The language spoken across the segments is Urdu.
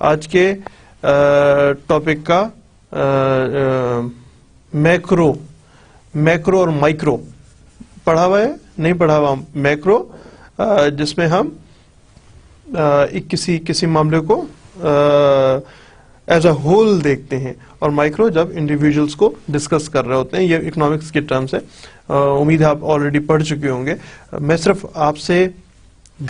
آج کے ٹاپک کا میکرو اور مائکرو پڑھا ہوا ہے, نہیں پڑھا ہوا. میکرو جس میں ہم کسی معاملے کو ایز اے ہول دیکھتے ہیں, اور مائکرو جب انڈیویجولس کو ڈسکس کر رہے ہوتے ہیں. یہ اکنامکس کی ٹرمز ہے, امید ہے آپ آلریڈی پڑھ چکے ہوں گے. میں صرف آپ سے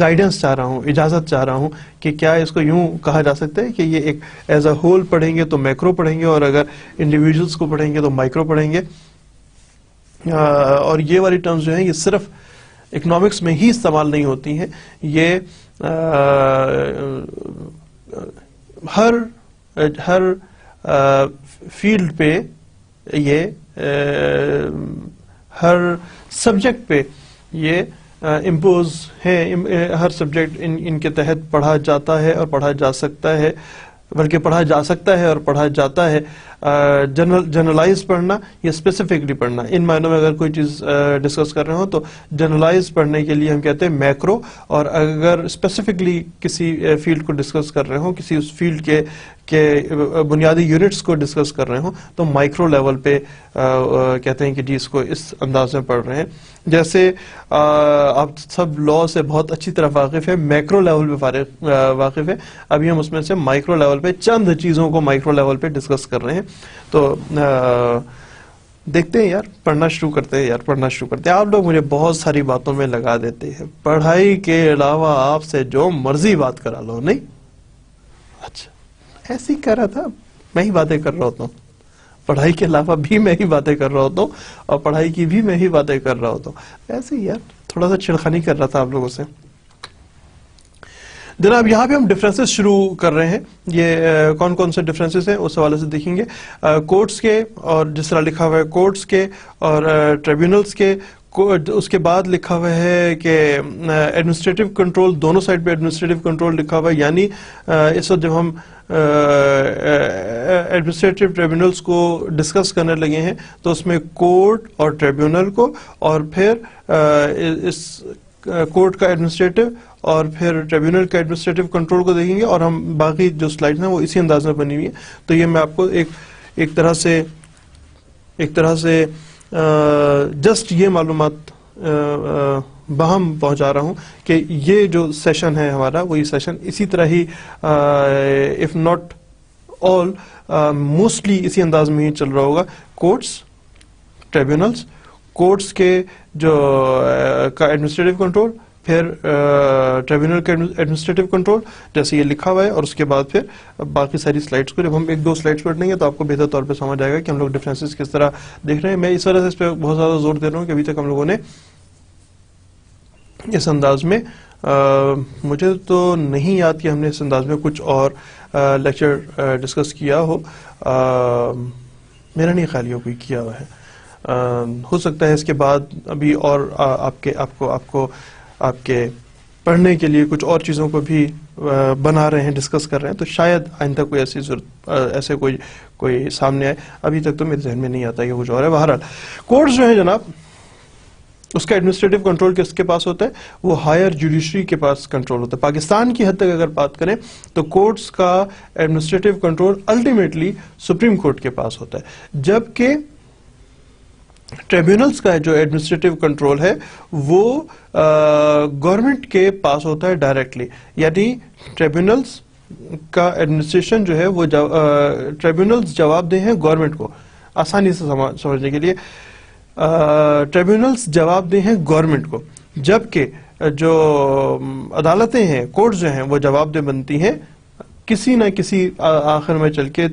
گائیڈنس چاہ رہا ہوں, اجازت چاہ رہا ہوں کہ کیا اس کو یوں کہا جا سکتا ہے کہ یہ ایک ایز اے ہول پڑھیں گے تو میکرو پڑھیں گے, اور اگر انڈیویجولس کو پڑھیں گے تو مائکرو پڑھیں گے. اور یہ والی ٹرمز جو ہیں یہ صرف اکنامکس میں ہی استعمال نہیں ہوتی ہیں, یہ ہر فیلڈ پہ, یہ ہر سبجیکٹ پہ یہ امپوز ہے. ہر سبجیکٹ ان کے تحت پڑھا جاتا ہے اور پڑھا جا سکتا ہے, بلکہ پڑھا جا سکتا ہے اور پڑھا جاتا ہے. جنرلائز پڑھنا یا اسپیسیفکلی پڑھنا, ان معنوں میں اگر کوئی چیز ڈسکس کر رہے ہوں تو جنرلائز پڑھنے کے لیے ہم کہتے ہیں میکرو, اور اگر اسپیسیفکلی کسی فیلڈ کو ڈسکس کر رہے ہوں, کسی اس فیلڈ کے بنیادی یونٹس کو ڈسکس کر رہے ہوں, تو مائکرو لیول پہ کہتے ہیں کہ جی اس کو اس انداز میں پڑھ رہے ہیں. جیسے آپ سب لا سے بہت اچھی طرح واقف ہے, میکرو لیول پہ واقف ہے, ابھی ہم اس میں سے مائکرو لیول پہ چند چیزوں کو مائکرو لیول پہ ڈسکس کر رہے ہیں. تو دیکھتے ہیں یار, پڑھنا شروع کرتے ہیں. آپ لوگ مجھے بہت ساری باتوں میں لگا دیتے ہیں, پڑھائی کے علاوہ آپ سے جو مرضی بات کرا لو. نہیں, اچھا ایسے ہی کر رہا تھا, میں ہی باتیں کر رہا ہوتا ہوں, پڑھائی کے علاوہ بھی میں ہی باتیں کر رہا ہوتا ہوں, اور پڑھائی کی بھی میں ہی باتیں کر رہا ہوتا ہوں. ایسے ہی یار تھوڑا سا چھڑخانی کر رہا تھا آپ لوگوں سے. جناب یہاں پہ ہم ڈفرینسز شروع کر رہے ہیں. یہ کون کون سے ڈفرینسز ہیں اس حوالے سے دیکھیں گے. کورٹس کے, اور جس طرح لکھا ہوا ہے کورٹس کے اور ٹریبیونلز کے. اس کے بعد لکھا ہوا ہے کہ ایڈمنسٹریٹو کنٹرول, دونوں سائڈ پہ ایڈمنسٹریٹو کنٹرول لکھا ہوا ہے. یعنی اس وقت جب ہم ایڈمنسٹریٹو ٹریبیونلز کو ڈسکس کرنے لگے ہیں تو اس میں کورٹ اور ٹریبیونل کو, اور پھر اس کورٹ کا ایڈمنسٹریٹو اور پھر ٹریبیونل کا ایڈمنسٹریٹو کنٹرول کو دیکھیں گے. اور ہم باقی جو سلائڈز ہیں وہ اسی انداز میں بنی ہوئی ہیں. تو یہ میں آپ کو ایک طرح سے جسٹ یہ معلومات بہم پہنچا رہا ہوں کہ یہ جو سیشن ہے ہمارا, وہ یہ سیشن اسی طرح ہی اف ناٹ آل موسٹلی اسی انداز میں ہی چل رہا ہوگا. کورٹس, ٹریبیونلز, کورٹس کے جو کا ایڈمنسٹریٹو کنٹرول, پھر ٹریبیونل کا ایڈمنسٹریٹو کنٹرول جیسے یہ لکھا ہوا ہے, اور اس کے بعد پھر باقی ساری سلائڈس کو جب ہم ایک دو سلائڈس پڑھ لیں گے تو آپ کو بہتر طور پہ سمجھ آئے گا کہ ہم لوگ ڈفرینسز کس طرح دیکھ رہے ہیں. میں اس وجہ سے اس پہ بہت زیادہ زور دے رہا ہوں کہ ابھی تک ہم لوگوں نے اس انداز میں, مجھے تو نہیں یاد کہ ہم نے اس انداز میں کچھ اور لیکچر ڈسکس کیا ہو. میرا نہیں خیال یہ کوئی کیا ہوا ہے. ہو سکتا ہے اس کے بعد ابھی اور آپ کے پڑھنے کے لیے کچھ اور چیزوں کو بھی بنا رہے ہیں, ڈسکس کر رہے ہیں, تو شاید آئندہ کوئی ایسی ضرورت ایسے کوئی سامنے آئے. ابھی تک تو میرے ذہن میں نہیں آتا کہ کچھ اور ہے. بہرحال کورٹس جو ہیں جناب, اس کا ایڈمنسٹریٹو کنٹرول کس کے پاس ہوتا ہے؟ وہ ہائر جوڈیشری کے پاس کنٹرول ہوتا ہے. پاکستان کی حد تک اگر بات کریں تو کورٹس کا administrative control ultimately supreme court کے پاس ہوتا ہے, جبکہ ٹریبیونلز کا جو ایڈمنسٹریٹو کنٹرول ہے وہ گورنمنٹ کے پاس ہوتا ہے ڈائریکٹلی. یعنی ٹریبیونلز کا ایڈمنسٹریشن جو ہے وہ ٹریبیونلز جواب دہ ہیں گورنمنٹ کو. آسانی سے سمجھنے کے لیے, ٹریبیونلز جواب دہ ہیں گورنمنٹ کو, جبکہ جو عدالتیں ہیں, کورٹ جو ہیں, وہ جواب دہ بنتی ہیں کسی نہ کسی آخر میں چل کے.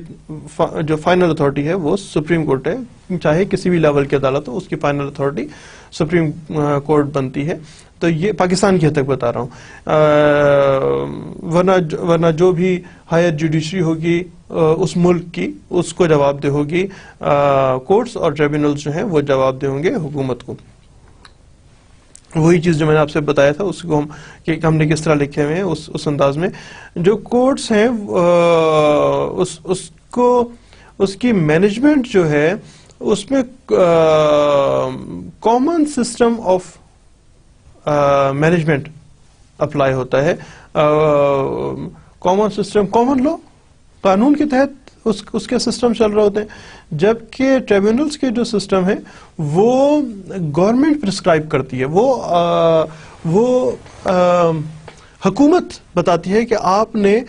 جو فائنل اتھارٹی ہے وہ سپریم کورٹ ہے, چاہے کسی بھی لیول کی عدالت ہو, اس کی فائنل اتھارٹی سپریم کورٹ بنتی ہے. تو یہ پاکستان کی حد تک بتا رہا ہوں, ورنہ جو بھی ہائر جوڈیشری ہوگی اس ملک کی, اس کو جواب دہ ہوگی کورٹس, اور ٹریبیونلز جو ہیں وہ جواب دہ ہوں گے حکومت کو. وہی چیز جو میں نے آپ سے بتایا تھا اس کو ہم نے کس طرح لکھے ہوئے ہیں اس انداز میں. جو کورٹس ہیں اس کی مینجمنٹ جو ہے اس میں common system of management apply ہوتا ہے. کامن سسٹم, کامن لا, قانون کے تحت اس کے سسٹم چل رہے ہوتے ہیں، جبکہ ٹریبیونلز کے جو سسٹم ہے وہ گورنمنٹ پرسکرائب کرتی ہے، وہ حکومت بتاتی ہے کہ آپ نے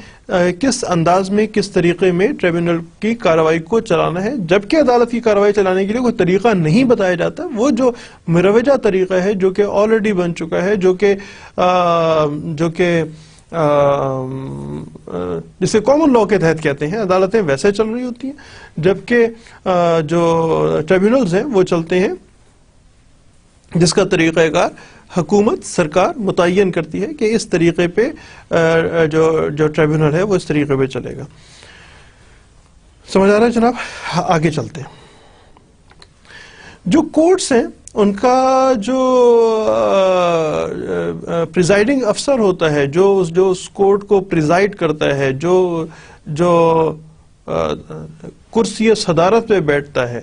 کس انداز میں کس طریقے میں ٹریبیونل کی کارروائی کو چلانا ہے، جبکہ عدالت کی کارروائی چلانے کے لیے کوئی طریقہ نہیں بتایا جاتا. وہ جو مروجہ طریقہ ہے جو کہ آلریڈی بن چکا ہے، جو کہ جسے کامن لاء کے تحت کہتے ہیں، عدالتیں ویسے چل رہی ہوتی ہیں، جبکہ جو ٹریبیونلز ہیں وہ چلتے ہیں جس کا طریقہ کار حکومت سرکار متعین کرتی ہے کہ اس طریقے پہ جو ٹریبیونل ہے وہ اس طریقے پہ چلے گا. سمجھ آ رہا ہے جناب؟ آگے چلتے ہیں. جو کورٹس ہیں ان کا جو پریزائڈنگ افسر ہوتا ہے، جو اس کورٹ کو پریزائڈ کرتا ہے، جو کرسی صدارت پہ بیٹھتا ہے،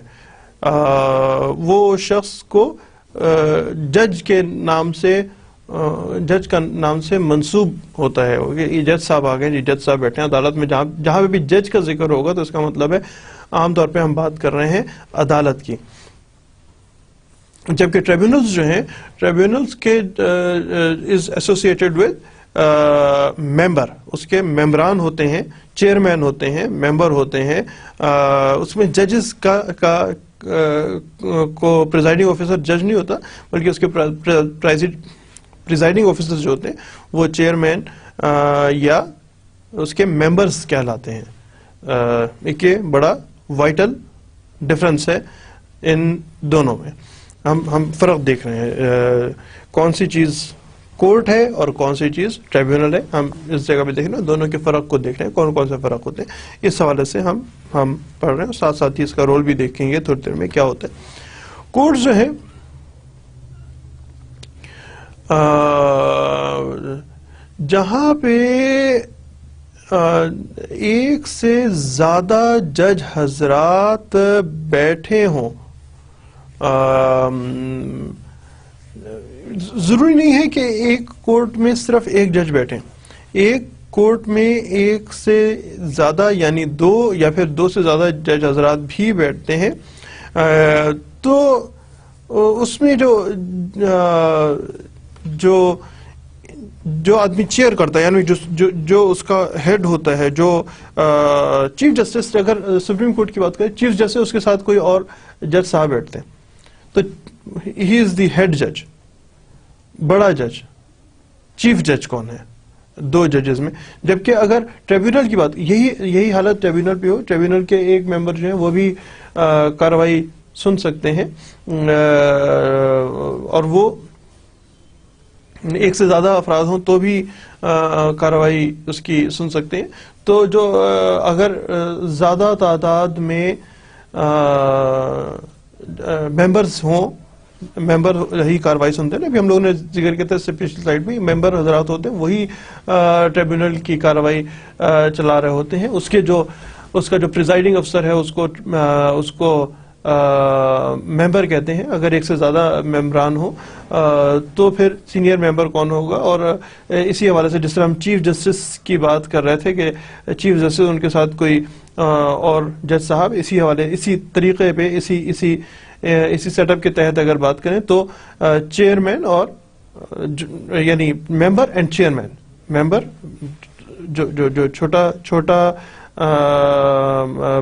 وہ شخص کو جج کا نام سے منسوب ہوتا ہے. یہ جج صاحب آ گئے جی، جج صاحب بیٹھے ہیں عدالت میں. جہاں پہ بھی جج کا ذکر ہوگا تو اس کا مطلب ہے عام طور پہ ہم بات کر رہے ہیں عدالت کی. جبکہ ٹریبیونلز جو ہیں، ٹریبیونلز کے از ایسوسیٹڈ ود ممبر، اس کے ممبران ہوتے ہیں، چیئرمین ہوتے ہیں، ممبر ہوتے ہیں. اس میں ججز کو پریزائڈنگ آفیسر جج نہیں ہوتا، بلکہ اس کے پریزائڈنگ آفیسر جو ہوتے ہیں وہ چیئرمین یا اس کے ممبرز کہلاتے ہیں. ایک بڑا وائٹل ڈفرنس ہے ان دونوں میں. ہم فرق دیکھ رہے ہیں کون سی چیز کورٹ ہے اور کون سی چیز ٹریبیونل ہے. ہم اس جگہ پہ دیکھ رہے ہیں، دونوں کے فرق کو دیکھ رہے ہیں، کون کون سے فرق ہوتے ہیں. اس حوالے سے ہم پڑھ رہے ہیں، ساتھ ساتھ ہی اس کا رول بھی دیکھیں گے تھوڑی دیر میں کیا ہوتا ہے. کورٹ جو ہے جہاں پہ ایک سے زیادہ جج حضرات بیٹھے ہوں، ضروری نہیں ہے کہ ایک کورٹ میں صرف ایک جج بیٹھے. ایک کورٹ میں ایک سے زیادہ یعنی دو یا پھر دو سے زیادہ جج حضرات بھی بیٹھتے ہیں. تو اس میں جو آدمی چیئر کرتا ہے، یعنی جو اس کا ہیڈ ہوتا ہے، جو چیف جسٹس، اگر سپریم کورٹ کی بات کریں، چیف جسٹس اس کے ساتھ کوئی اور جج صاحب بیٹھتے ہیں تو ہی از دی ہیڈ جج، بڑا جج. چیف جج کون ہے؟ دو ججز میں. جبکہ اگر ٹریبیونل کی بات، یہی حالت ٹریبیونل پہ ہو، ٹریبیونل کے ایک ممبر جو ہیں وہ بھی کارروائی سن سکتے ہیں، اور وہ ایک سے زیادہ افراد ہوں تو بھی کارروائی اس کی سن سکتے ہیں. تو جو اگر زیادہ تعداد میں ممبرز ہوں، ممبر ہی کارروائی سنتے ہیں نا. ابھی ہم لوگوں نے ذکر کیا تھا پچھلی سلائیڈ میں، ممبر حضرات ہوتے ہیں وہی ٹریبیونل کی کارروائی چلا رہے ہوتے ہیں. اس کا جو پریزائڈنگ افسر ہے اس کو ممبر کہتے ہیں. اگر ایک سے زیادہ ممبران ہو تو پھر سینئر ممبر کون ہوگا. اور اسی حوالے سے جس طرح ہم چیف جسٹس کی بات کر رہے تھے کہ چیف جسٹس ان کے ساتھ کوئی اور جج صاحب، اسی طریقے پہ اسی سیٹ اپ کے تحت اگر بات کریں تو چیئرمین اور یعنی ممبر اینڈ چیئرمین، ممبر جو چھوٹا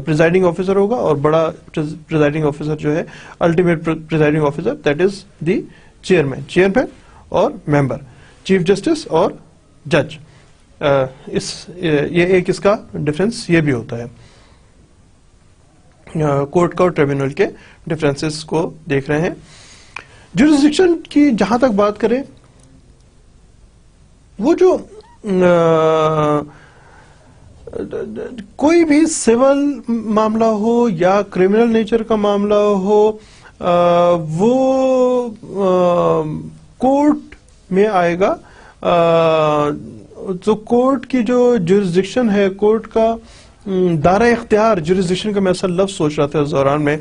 پریزائڈنگ آفیسر ہوگا اور بڑا پریزائڈنگ آفیسر جو ہے ultimate presiding officer, that is the chairman اور ممبر، چیف جسٹس اور جج. یہ ایک اس کا ڈفرینس یہ بھی ہوتا ہے. کورٹ کا اور ٹریبیونل کے ڈفرینسز کو دیکھ رہے ہیں. جورسڈکشن کی جہاں تک بات کریں، وہ جو کوئی بھی سول معاملہ ہو یا کرمنل نیچر کا معاملہ ہو، وہ کورٹ میں آئے گا. تو کورٹ کی جو جورسڈکشن ہے، کورٹ کا دائرہ اختیار، جورسڈکشن کا میں اصل لفظ سوچ رہا تھا اس دوران میں،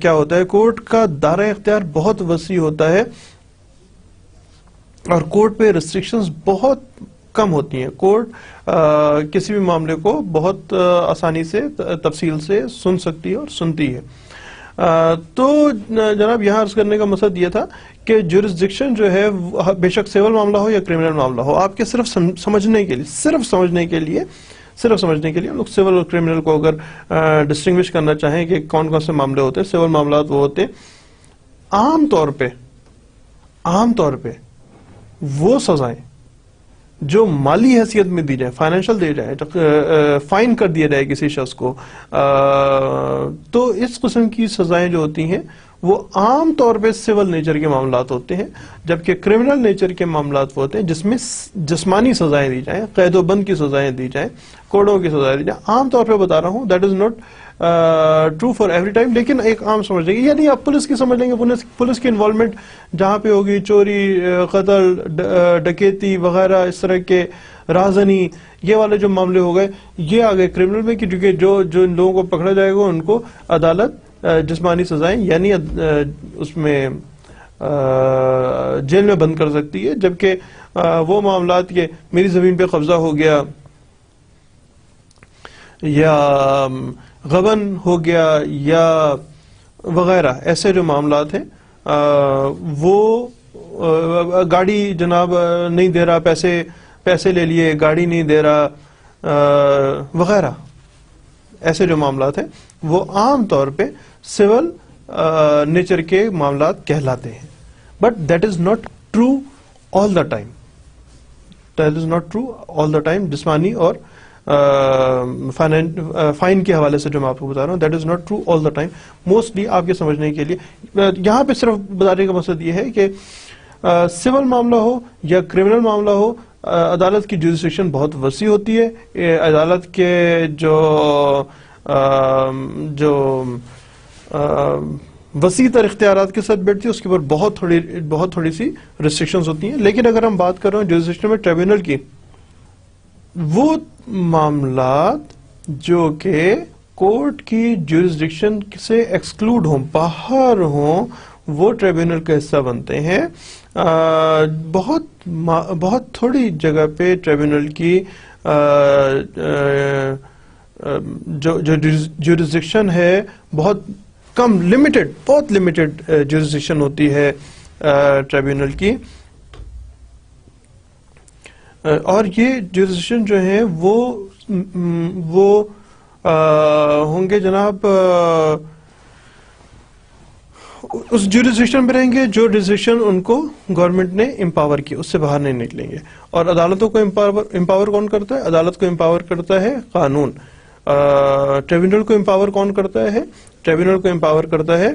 کیا ہوتا ہے، کورٹ کا دائرہ اختیار بہت وسیع ہوتا ہے اور کورٹ پہ ریسٹرکشنز بہت کم ہوتی ہیں. کورٹ کسی بھی معاملے کو بہت آسانی سے تفصیل سے سن سکتی ہے اور سنتی ہے. تو جناب یہاں عرض کرنے کا مقصد یہ تھا کہ جورسڈکشن جو ہے بے شک سول معاملہ ہو یا کرمنل معاملہ ہو، آپ کے صرف سمجھنے کے لیے ہم لوگ سول اور کرمنل کو اگر ڈسٹنگوش کرنا چاہیں کہ کون کون سے معاملے ہوتے ہیں. سول معاملات وہ ہوتے ہیں عام طور پہ وہ سزائیں جو مالی حیثیت میں دی جائیں، فائنینشل دی جائیں، فائن کر دیا جائے کسی شخص کو، تو اس قسم کی سزائیں جو ہوتی ہیں وہ عام طور پہ سول نیچر کے معاملات ہوتے ہیں، جبکہ کرمنل نیچر کے معاملات وہ ہوتے ہیں جس میں جسمانی سزائیں دی جائیں، قید و بند کی سزائیں دی جائیں، کوڑوں کی سزائیں دی جائیں. عام طور پہ بتا رہا ہوں، that is not true for every time, لیکن ایک عام سمجھ لیں گے. یعنی آپ پولیس کی سمجھ لیں گے، پولیس کی انوالومنٹ جہاں پہ ہوگی چوری، قتل، ڈکیتی وغیرہ، اس طرح کے رازنی، یہ والے جو معاملے ہو گئے یہ آ گئے کرمنل میں، کیونکہ جو ان لوگوں کو پکڑا جائے گا ان کو عدالت جسمانی سزائیں یعنی اس میں جیل میں بند کر سکتی ہے. جبکہ وہ معاملات کہ میری زمین پہ قبضہ ہو گیا یا غبن ہو گیا یا وغیرہ، ایسے جو معاملات ہیں وہ گاڑی جناب نہیں دے رہا، پیسے لے لیے، گاڑی نہیں دے رہا وغیرہ، ایسے جو معاملات ہیں وہ عام طور پہ سول نیچر کے معاملات کہلاتے ہیں. But that is not true all the time. جسمانی اور فائن کے حوالے سے جو میں آپ کو بتا رہا ہوں، that is not true all the time. Mostly آپ کے سمجھنے کے لیے یہاں پہ صرف بتانے کا مقصد یہ ہے کہ سول معاملہ ہو یا کرمنل معاملہ ہو، عدالت کی جورسڈکشن بہت وسیع ہوتی ہے. عدالت کے جو وسیع تر اختیارات کے ساتھ بیٹھتی ہے، اس کے اوپر بہت تھوڑی سی ریسٹرکشنز ہوتی ہیں. لیکن اگر ہم بات کر رہے ہیں جورسڈکشن میں ٹریبیونل کی، وہ معاملات جو کہ کورٹ کی جورسڈکشن سے ایکسکلوڈ ہوں، باہر ہوں، وہ ٹریبیونل کا حصہ بنتے ہیں. بہت تھوڑی جگہ پہ ٹریبیونل کی جو جورسڈکشن ہے بہت لمیٹڈ جورسڈکشن ہوتی ہے ٹریبیونل کی. اور یہ جورسڈکشن جو ہیں وہ ہوں گے جناب اس جورسڈکشن میں رہیں گے جو جورسڈکشن ان کو گورنمنٹ نے امپاور کی، اس سے باہر نہیں نکلیں گے. اور عدالتوں کو امپاور کون کرتا ہے؟ عدالت کو امپاور کرتا ہے قانون. ٹریبیونل کو امپاور کون کرتا ہے؟ ٹریبیونل کو امپاور کرتا ہے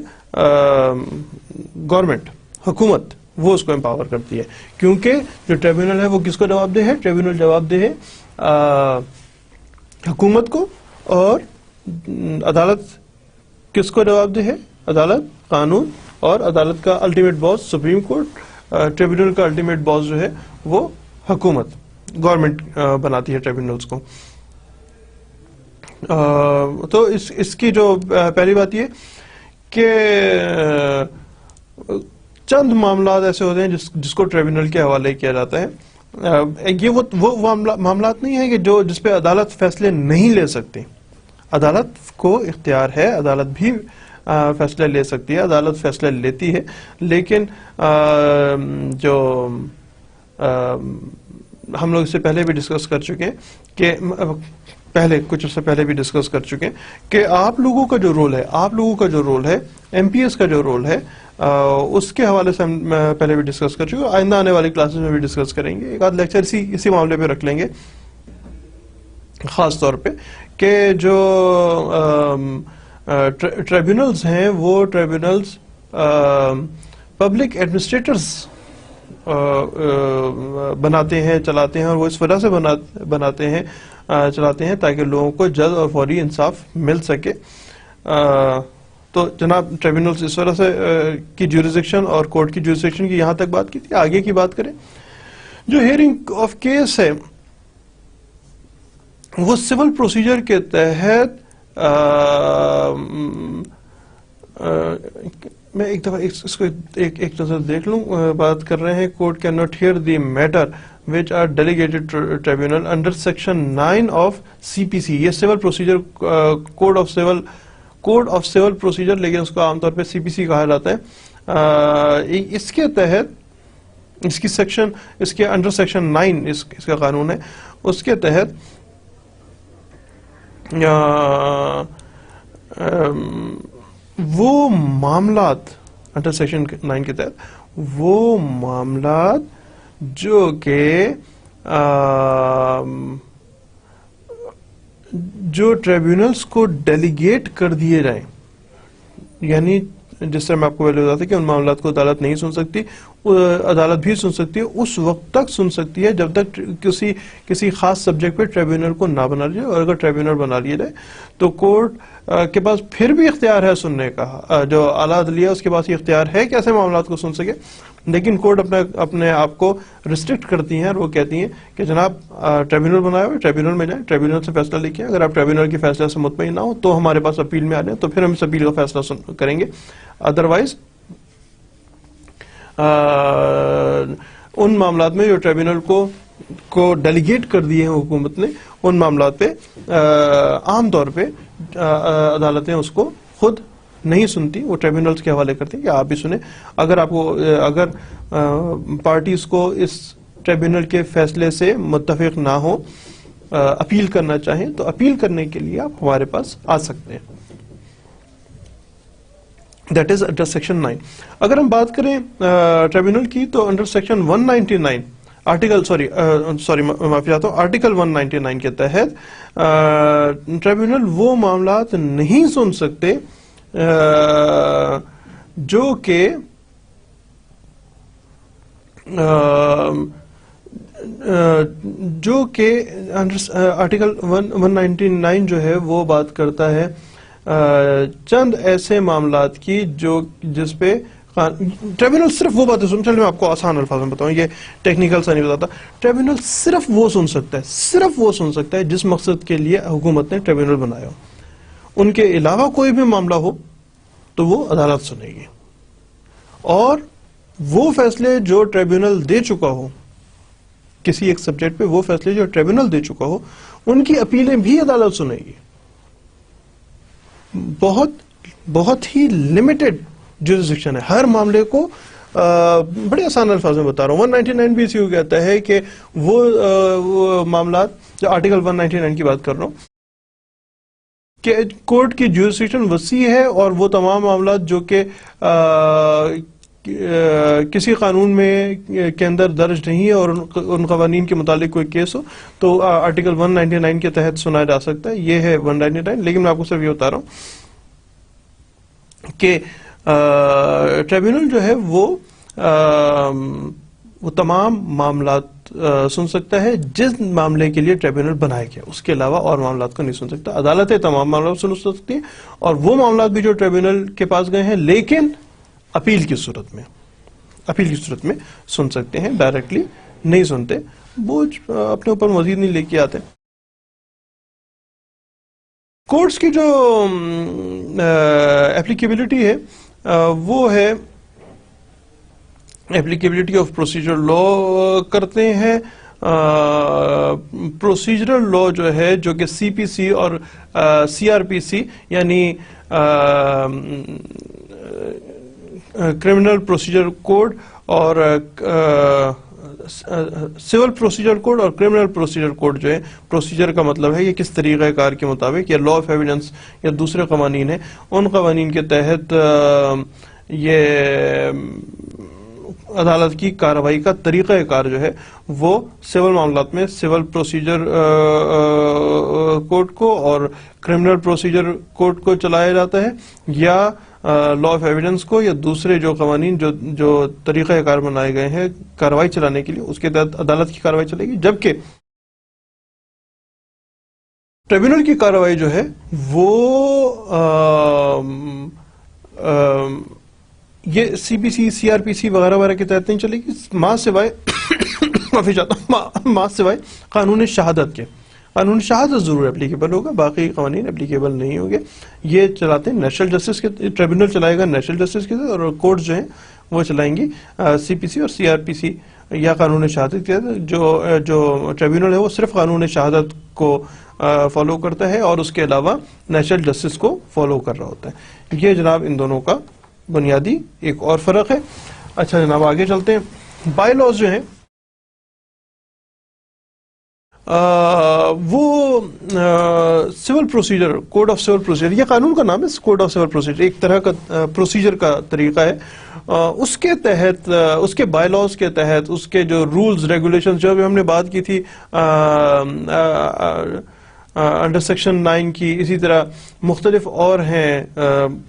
گورنمنٹ، حکومت، وہ اس کو امپاور کرتی ہے. کیونکہ جو ٹریبیونل ہے وہ کس کو جواب دہ ہے؟ ٹریبیونل جواب دہ ہے حکومت کو، اور عدالت کس کو جواب دہ ہے؟ عدالت قانون، اور عدالت کا الٹیمیٹ باس سپریم کورٹ. ٹریبیونل کا الٹیمیٹ باس جو ہے وہ حکومت، گورنمنٹ بناتی ہے ٹریبیونلز کو. تو اس کی جو پہلی بات یہ کہ چند معاملات ایسے ہوتے ہیں جس کو ٹریبیونل کے حوالے کیا جاتا ہے. یہ وہ معاملات نہیں ہیں کہ جس پہ عدالت فیصلے نہیں لے سکتی. عدالت کو اختیار ہے، عدالت بھی فیصلہ لے سکتی ہے، عدالت فیصلہ لیتی ہے. لیکن جو ہم لوگ اس سے پہلے بھی ڈسکس کر چکے کہ کچھ عرصے پہلے بھی ڈسکس کر چکے کہ آپ لوگوں کا جو رول ہے ایم پی ایس کا جو رول ہے، اس کے حوالے سے ہم پہلے بھی ڈسکس کر چکے، آئندہ آنے والی کلاسز میں بھی ڈسکس کریں گے. ایک آدھ لیکچر اسی معاملے پہ رکھ لیں گے خاص طور پہ کہ جو ٹریبیونلز ہیں وہ ٹریبیونلز پبلک ایڈمنسٹریٹرز بناتے ہیں، چلاتے ہیں، اور وہ اس وجہ سے بناتے ہیں چلاتے ہیں تاکہ لوگوں کو جلد اور فوری انصاف مل سکے. تو جناب ٹریبیونلز اس وجہ سے کی جورسڈکشن اور کورٹ کی جورسڈکشن کی یہاں تک بات کی تھی. آگے کی بات کریں، جو ہیئرنگ آف کیس ہے وہ سول پروسیجر کے تحت میں ایک دفعہ اس کو ایک نظر دیکھ لوں. بات کر رہے ہیں code can not hear the matter which are delegated to tribunal under section 9 of CPC. یہ civil procedure code of civil procedure, لیکن اس کو عام طور پہ CPC کہا جاتا ہے. اس کے تحت اس کے انڈر سیکشن 9 اس کا قانون ہے. اس کے تحت وہ معاملات انڈر سیکشن 9 کے تحت وہ معاملات جو کہ جو ٹریبیونلز کو ڈیلیگیٹ کر دیے جائیں، یعنی جس طرح میں آپ کو پہلے بتایا تھا کہ ان معاملات کو عدالت نہیں سن سکتی، عدالت بھی سن سکتی ہے، اس وقت تک سن سکتی ہے جب تک کسی خاص سبجیکٹ پہ ٹریبیونل کو نہ بنا لیا جائے. اور اگر ٹریبیونل بنا لیا جائے تو کورٹ کے پاس پھر بھی اختیار ہے سننے کا. جو اعلیٰ عدلیہ اس کے پاس یہ اختیار ہے کہ ایسے معاملات کو سن سکے، لیکن کورٹ اپنے آپ کو ریسٹرکٹ کرتی ہیں اور وہ کہتی ہیں کہ جناب ٹریبیونل بنایا ہوئے، ٹریبیونل میں جائیں، ٹریبیونل سے فیصلہ لے کے اگر آپ ٹریبیونل کے فیصلے سے مطمئن نہ ہو تو ہمارے پاس اپیل میں آ جائیں، تو پھر ہم اس اپیل کا فیصلہ کریں گے. ادروائز ان معاملات میں جو ٹریبیونل کو ڈیلیگیٹ کر دیے ہیں حکومت نے، ان معاملات پہ عام طور پہ عدالتیں اس کو خود نہیں سنتی، وہ ٹریبیونلز کے حوالے کرتی ہیں کہ آپ بھی سنیں. اگر پارٹیز کو اس ٹریبیونل کے فیصلے سے متفق نہ ہو، اپیل کرنا چاہیں تو اپیل کرنے کے لیے آپ ہمارے پاس آ سکتے ہیں. That is under section 9. اگر ہم بات کریں ٹریبیونل کی تو انڈر سیکشن 199 معافی چاہتا ہوں، آرٹیکل 199 کے تحت ٹریبیونل وہ معاملات نہیں سن سکتے جو کہ آرٹیکل 199 جو ہے وہ بات کرتا ہے چند ایسے معاملات کی جس پہ ٹریبیونل صرف وہ باتیں چلے میں آپ کو آسان الفاظ میں بتاؤں، یہ ٹیکنیکل سا نہیں بتاتا. ٹریبیونل صرف وہ سن سکتا ہے جس مقصد کے لیے حکومت نے ٹریبیونل بنایا ہو. ان کے علاوہ کوئی بھی معاملہ ہو تو وہ عدالت سنے گی، اور وہ فیصلے جو ٹریبیونل دے چکا ہو کسی ایک سبجیکٹ پہ، وہ فیصلے جو ٹریبیونل دے چکا ہو ان کی اپیلیں بھی عدالت سنے گی. بہت ہی لمیٹڈ جوریسڈکشن ہے ہر معاملے کو. بڑے آسان الفاظ میں بتا رہا ہوں، 199 بھی اسی کو کہتا ہے کہ وہ معاملات جو آرٹیکل 199 کی بات کر رہا ہوں کہ کورٹ کی جوریسڈکشن وسیع ہے، اور وہ تمام معاملات جو کہ کسی قانون میں کے اندر درج نہیں ہے اور ان قوانین کے متعلق کوئی کیس ہو تو آرٹیکل 199 کے تحت سنا جا سکتا ہے. یہ ہے 199. لیکن میں آپ کو صرف یہ بتا رہا ہوں کہ ٹریبیونل جو ہے وہ تمام معاملات سن سکتا ہے جس معاملے کے لیے ٹریبیونل بنایا گیا، اس کے علاوہ اور معاملات کو نہیں سن سکتا. عدالتیں تمام معاملات سن سکتی ہیں، اور وہ معاملات بھی جو ٹریبیونل کے پاس گئے ہیں لیکن اپیل کی صورت میں سن سکتے ہیں، ڈائریکٹلی نہیں سنتے، بوجھ اپنے اوپر مزید نہیں لے کے آتے. کورٹس کی جو ایپلیکیبلٹی ہے وہ ہے ایپلیکیبلٹی آف پروسیجر لا کرتے ہیں. پروسیجرل لا جو ہے جو کہ CPC اور CRPC یعنی کرمنل پروسیجر کوڈ اور سول پروسیجر کوڈ اور کرمنل پروسیجر کوڈ جو ہے، پروسیجر کا مطلب ہے یہ کس طریقہ کار کے مطابق یا لا آف ایویڈنس یا دوسرے قوانین ہیں، ان قوانین کے تحت یہ عدالت کی کارروائی کا طریقہ کار جو ہے وہ سول معاملات میں سول پروسیجر کوڈ کو اور کرمنل پروسیجر کوڈ کو چلایا جاتا ہے، یا لا آف ایویڈنس کو یا دوسرے جو قوانین جو طریقہ کار بنائے گئے ہیں کارروائی چلانے کے لیے، اس کے تحت عدالت کی کارروائی چلے گی. جبکہ ٹریبیونل کی کارروائی جو ہے وہ یہ CPC CRPC وغیرہ وغیرہ کے تحت نہیں چلے گی، ماں سوائے قانون شہادت کے. قانون شہادت ضرور اپلیکیبل ہوگا، باقی قوانین اپلیکیبل نہیں ہوں گے. یہ چلاتے ہیں نیشنل جسٹس کے، ٹریبیونل چلائے گا نیشنل جسٹس کے، اور کورٹ جو ہیں وہ چلائیں گی سی پی سی اور سی آر پی سی یا قانون شہادت کے. جو ٹریبیونل ہے وہ صرف قانون شہادت کو فالو کرتا ہے اور اس کے علاوہ نیشنل جسٹس کو فالو کر رہا ہوتا ہے. یہ جناب ان دونوں کا بنیادی ایک اور فرق ہے. اچھا جناب آگے چلتے ہیں. بائی لاز جو ہیں وہ civil procedure, code of civil procedure, یہ قانون کا نام ہے کوڈ آف سول پروسیجر، ایک طرح کا پروسیجر کا طریقہ ہے. اس کے تحت، اس کے بائی لاز کے تحت، اس کے جو رولز ریگولیشنز جو ابھی ہم نے بات کی تھی انڈر سیکشن 9 کی، اسی طرح مختلف اور ہیں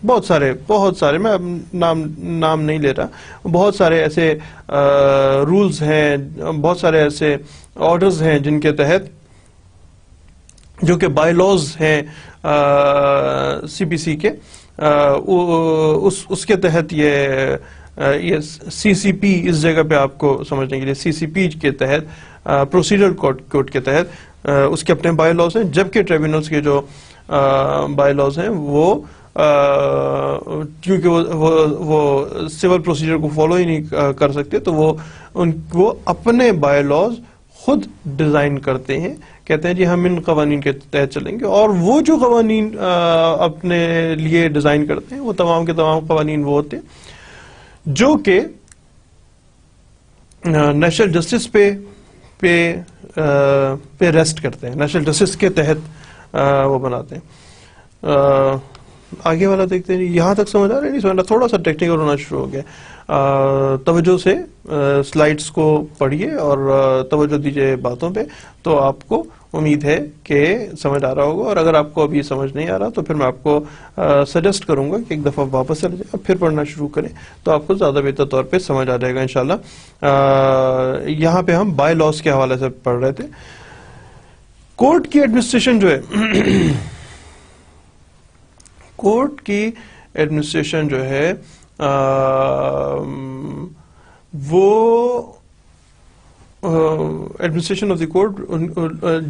بہت سارے میں اب نام نہیں لے رہا، بہت سارے ایسے رولز ہیں، بہت سارے ایسے آرڈرز ہیں جن کے تحت، جو کہ بائی لاز ہیں سی پی سی کے، اس کے تحت یہ سی سی پی، اس جگہ پہ آپ کو سمجھنے کے لیے سی سی پی کے تحت، پروسیجرل کوڈ کے تحت اس کے اپنے بائی لاز ہیں، جبکہ ٹریبیونلز کے جو بائی لاز ہیں وہ کیونکہ وہ سول پروسیجر کو فالو ہی نہیں کر سکتے، تو وہ اپنے بائی لاز خود ڈیزائن کرتے ہیں. کہتے ہیں جی ہم ان قوانین کے تحت چلیں گے، اور وہ جو قوانین اپنے لیے ڈیزائن کرتے ہیں وہ تمام کے تمام قوانین وہ ہوتے ہیں جو کہ نیشنل جسٹس پہ ریسٹ کرتے ہیں، نیشنل جسٹس کے تحت وہ بناتے ہیں. آگے والا دیکھتے ہیں. یہاں تک سمجھ آ رہا ہے؟ نہیں سمجھ رہا، تھوڑا سا ٹیکنیکل ہونا شروع ہو گیا. توجہ سے سلائیڈز کو پڑھیے اور توجہ دیجیے باتوں پہ، تو آپ کو امید ہے کہ سمجھ آ رہا ہوگا. اور اگر آپ کو ابھی سمجھ نہیں آ رہا تو پھر میں آپ کو سجیسٹ کروں گا کہ ایک دفعہ واپس چلے جائیں، پھر پڑھنا شروع کریں، تو آپ کو زیادہ بہتر طور پہ سمجھ آ جائے گا انشاءاللہ. یہاں پہ ہم بائی لاز کے حوالے سے پڑھ رہے تھے. کورٹ کی ایڈمنسٹریشن جو ہے کورٹ کی ایڈمنسٹریشن جو ہے وہ ایڈمنسٹریشن آف دی کورٹ،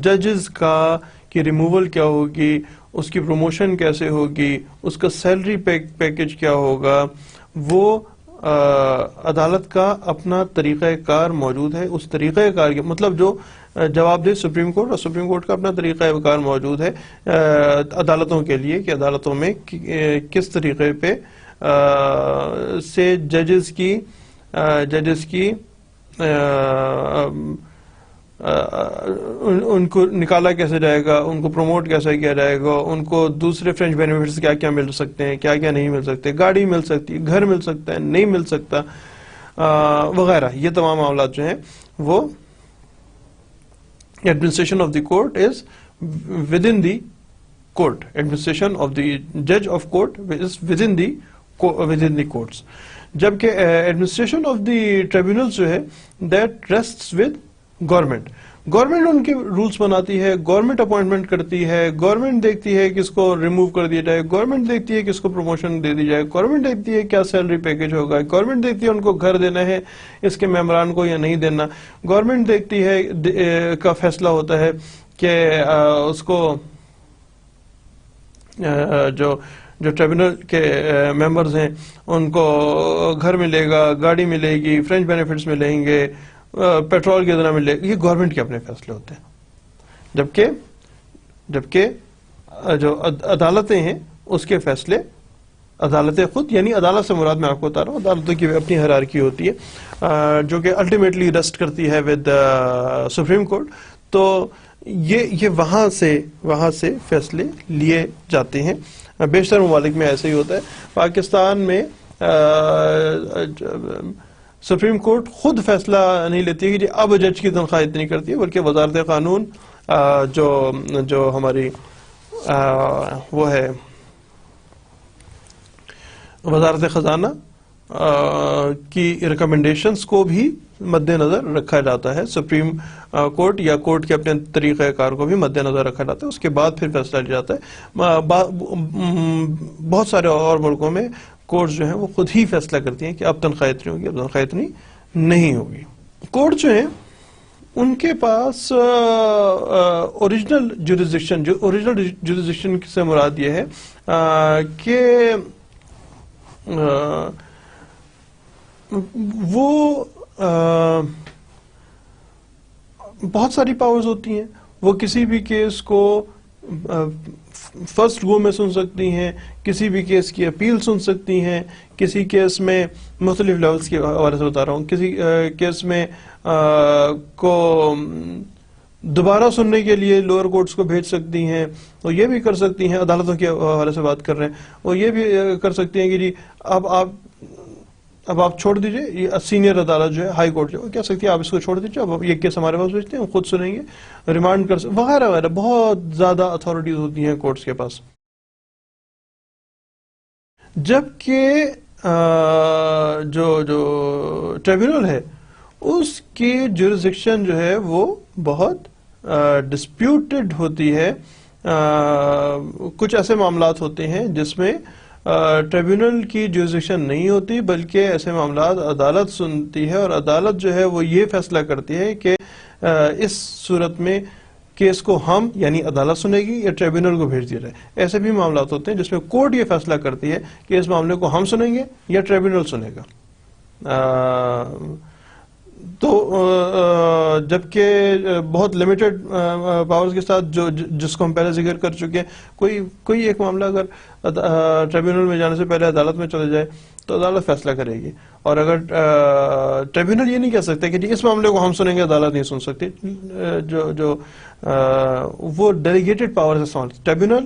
ججز کی ریموول کیا ہوگی، اس کی پروموشن کیسے ہوگی، اس کا سیلری پیکج کیا ہوگا، وہ عدالت کا اپنا طریقہ کار موجود ہے. اس طریقہ کار کے مطلب جو جواب دے سپریم کورٹ، اور سپریم کورٹ کا اپنا طریقہ کار موجود ہے عدالتوں کے لیے کہ عدالتوں میں کس طریقے پہ سے ججز کی ان کو نکالا کیسے جائے گا، ان کو پروموٹ کیسے کیا جائے گا، ان کو دوسرے فرینچ بینیفٹس کیا کیا مل سکتے ہیں، کیا کیا نہیں مل سکتے، گاڑی مل سکتی ہے، گھر مل سکتا ہے، نہیں مل سکتا، وغیرہ. یہ تمام معاملات جو ہیں وہ administration of the court is within the court. Administration of the جج of court is within the courts. جبکہ ایڈمنسٹریشن آف دی ٹریبیونل جو ہے that rests with government. Government ان کے رولز بناتی ہے، گورنمنٹ اپوائنٹمنٹ کرتی ہے، گورنمنٹ دیکھتی ہے کہ اس کو ریموو کر دیا جائے، گورنمنٹ دیکھتی ہے کہ اس کو پروموشن دے دی جائے، گورنمنٹ دیکھتی ہے کیا سیلری پیکج ہوگا، گورنمنٹ دیکھتی ہے ان کو گھر دینا ہے اس کے ممبران کو یا نہیں دینا، گورنمنٹ دیکھتی ہے کا فیصلہ ہوتا ہے کہ اس کو جو ٹریبیونل کے ممبرز ہیں ان کو گھر ملے گا، گاڑی ملے گی، فرینچ بینیفٹس ملیں گے، پیٹرول کی ذرا ملے گا. یہ گورنمنٹ کے اپنے فیصلے ہوتے ہیں. جبکہ جو عدالتیں ہیں اس کے فیصلے عدالتیں خود، یعنی عدالت سے مراد میں آپ کو بتا رہا ہوں، عدالتوں کی اپنی ہیرارکی ہوتی ہے جو کہ الٹیمیٹلی ریسٹ کرتی ہے ود سپریم کورٹ. تو یہ وہاں سے فیصلے لیے جاتے ہیں. بیشتر ممالک میں ایسے ہی ہوتا ہے. پاکستان میں سپریم کورٹ خود فیصلہ نہیں لیتی ہے کہ جی اب جج کی تنخواہ اتنی کرتی ہے، بلکہ وزارت قانون جو ہماری وہ ہے وزارت خزانہ کی ریکمنڈیشنز کو بھی مد نظر رکھا جاتا ہے. سپریم کورٹ یا کورٹ کے اپنے طریقہ کار کو بھی مد نظر رکھا جاتا ہے. اس کے بعد پھر فیصلہ لیا جاتا ہے. بہت سارے اور ملکوں میں کورٹس جو ہیں وہ خود ہی فیصلہ کرتی ہیں کہ اب تنخواہ اتنی ہوگی، اب تنخواہ اتنی نہیں ہوگی. کورٹ جو ہیں ان کے پاس اوریجنل جوریسڈکشن، جو اوریجنل جوریسڈکشن سے مراد یہ ہے کہ وہ بہت ساری پاورز ہوتی ہیں، وہ کسی بھی کیس کو فرسٹ گو میں سن سکتی ہیں، کسی بھی کیس کی اپیل سن سکتی ہیں، کسی کیس میں مختلف لیولز کے حوالے سے بتا رہا ہوں، کسی کیس میں کو دوبارہ سننے کے لیے لوور کورٹس کو بھیج سکتی ہیں، وہ یہ بھی کر سکتی ہیں، عدالتوں کے حوالے سے بات کر رہے ہیں، وہ یہ بھی کر سکتی ہیں کہ جی اب آپ چھوڑ دیجئے، یہ سینئر عدالت جو ہے ہائی کورٹ جو کہہ سکتی ہے آپ اس کو چھوڑ دیجئے، اب یہ کیس ہمارے پاس بھیجتے ہیں، ہم خود سنیں گے، ریمانڈ کر وغیرہ وغیرہ، بہت زیادہ اتھارٹیز ہوتی ہیں کورٹس کے پاس. جبکہ جو ٹریبیونل ہے اس کی جورسڈکشن جو ہے وہ بہت ڈسپیوٹڈ ہوتی ہے. کچھ ایسے معاملات ہوتے ہیں جس میں ٹریبیونل کی جورسڈکشن نہیں ہوتی، بلکہ ایسے معاملات عدالت سنتی ہے، اور عدالت جو ہے وہ یہ فیصلہ کرتی ہے کہ اس صورت میں کیس کو ہم یعنی عدالت سنے گی یا ٹریبیونل کو بھیج دیا جائے. ایسے بھی معاملات ہوتے ہیں جس میں کورٹ یہ فیصلہ کرتی ہے کہ اس معاملے کو ہم سنیں گے یا ٹریبیونل سنے گا. تو جبکہ بہت لمیٹڈ پاورز کے ساتھ جس کو ہم پہلے ذکر کر چکے ہیں، کوئی ایک معاملہ اگر ٹریبیونل میں جانے سے پہلے عدالت میں چلے جائے تو عدالت فیصلہ کرے گی، اور اگر ٹریبیونل یہ نہیں کہہ سکتے کہ جی اس معاملے کو ہم سنیں گے، عدالت نہیں سن سکتی. وہ ڈیلیگیٹڈ پاورز استعمال، tribunal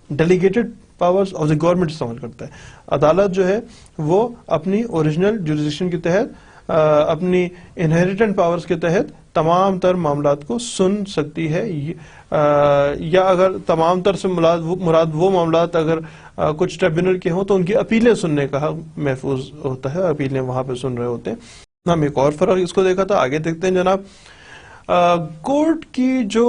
delegated powers of the government استعمال کرتا ہے. عدالت جو ہے وہ اپنی اوریجنل جورسڈکشن کے تحت، اپنی انہیریٹنٹ پاورز کے تحت تمام تر معاملات کو سن سکتی ہے، یا اگر تمام تر سے مراد وہ معاملات اگر کچھ ٹریبیونل کے ہوں تو ان کی اپیلیں سننے کا حق محفوظ ہوتا ہے، اپیلیں وہاں پہ سن رہے ہوتے ہیں. ہم ایک اور فرق اس کو دیکھا تھا، آگے دیکھتے ہیں جناب. کورٹ کی جو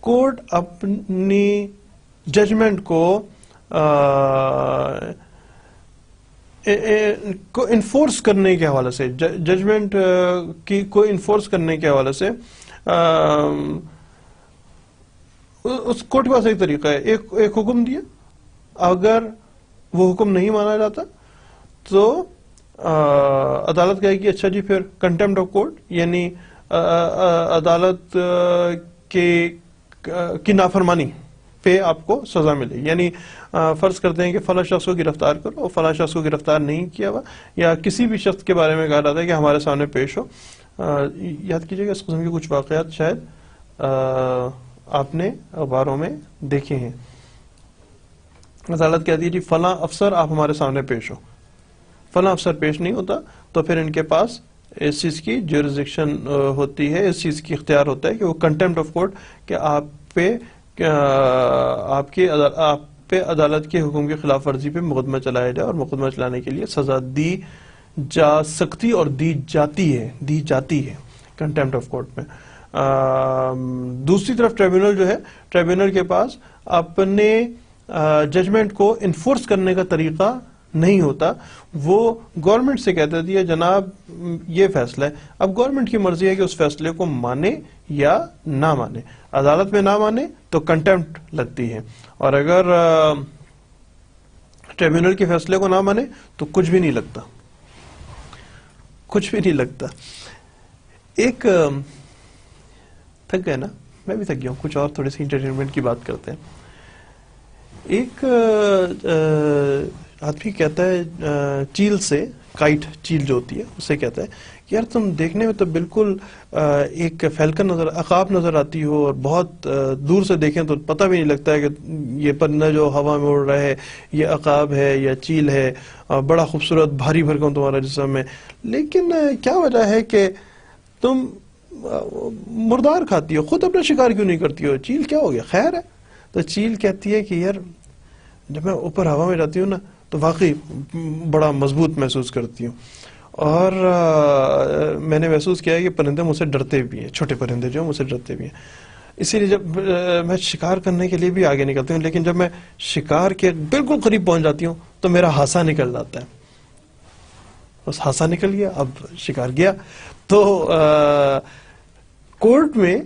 کورٹ اپنی ججمنٹ کو انفورس کرنے کے حوالے سے، ججمنٹ کو انفورس کرنے کے حوالے سے اس کورٹ کے پاس ایک طریقہ ہے. ایک حکم دیا، اگر وہ حکم نہیں مانا جاتا تو عدالت کہے گی اچھا جی پھر کنٹیمپٹ آف کورٹ، یعنی عدالت کی نافرمانی پہ آپ کو سزا ملے. یعنی فرض کرتے ہیں کہ فلاں شخص کو گرفتار کرو اور فلاں شخص کو گرفتار نہیں کیا ہوا، یا کسی بھی شخص کے بارے میں کہا جاتا ہے کہ ہمارے سامنے پیش ہو. یاد کیجئے گا اس قسم کے کچھ واقعات شاید آپ نے اخباروں میں دیکھے ہیں. عدالت کہتی ہے جی فلاں افسر آپ ہمارے سامنے پیش ہو، فلاں افسر پیش نہیں ہوتا تو پھر ان کے پاس اس چیز کی جورسڈکشن ہوتی ہے، اس چیز کی اختیار ہوتا ہے کہ وہ کنٹیمپٹ آف کورٹ، کہ آپ پہ عدالت کے حکم کی خلاف ورزی پہ مقدمہ چلایا جائے، اور مقدمہ چلانے کے لیے سزا دی جا سکتی اور دی جاتی ہے کنٹیمپٹ آف کورٹ میں. دوسری طرف ٹریبیونل جو ہے، ٹریبیونل کے پاس اپنے ججمنٹ کو انفورس کرنے کا طریقہ نہیں ہوتا. وہ گورنمنٹ سے کہتے تھے جناب یہ فیصلہ ہے، اب گورنمنٹ کی مرضی ہے کہ اس فیصلے کو مانے یا نہ مانے. عدالت میں نہ مانے تو کنٹیمپٹ لگتی ہے، اور اگر ٹریبیونل کے فیصلے کو نہ مانے تو کچھ بھی نہیں لگتا. ایک تھک گئے نا، میں بھی تھک گیا ہوں، کچھ اور تھوڑی سی انٹرٹینمنٹ کی بات کرتے ہیں. ایک آدمی کہتا ہے چیل سے، کائٹ چیل جو ہوتی ہے اس سے کہتا ہے کہ یار تم دیکھنے میں تو بالکل ایک فیلکن عقاب نظر آتی ہو، اور بہت دور سے دیکھیں تو پتہ بھی نہیں لگتا ہے کہ یہ پرندہ جو ہوا میں اڑ رہا ہے یہ عقاب ہے یا چیل ہے، بڑا خوبصورت بھاری بھرکم تمہارا جسم ہے، لیکن کیا وجہ ہے کہ تم مردار کھاتی ہو، خود اپنا شکار کیوں نہیں کرتی ہو؟ چیل کیا ہو گیا، خیر ہے؟ تو چیل کہتی ہے کہ یار جب میں اوپر ہوا میں جاتی ہوں نا تو واقعی بڑا مضبوط محسوس کرتی ہوں، اور میں نے محسوس کیا ہے کہ پرندے مجھ سے ڈرتے بھی ہیں، چھوٹے پرندے جو مجھ سے ڈرتے بھی ہیں، اسی لیے جب میں شکار کرنے کے لیے بھی آگے نکلتی ہوں، لیکن جب میں شکار کے بالکل قریب پہنچ جاتی ہوں تو میرا ہاسا نکل جاتا ہے. بس ہاسا نکل گیا، اب شکار گیا. تو کورٹ میں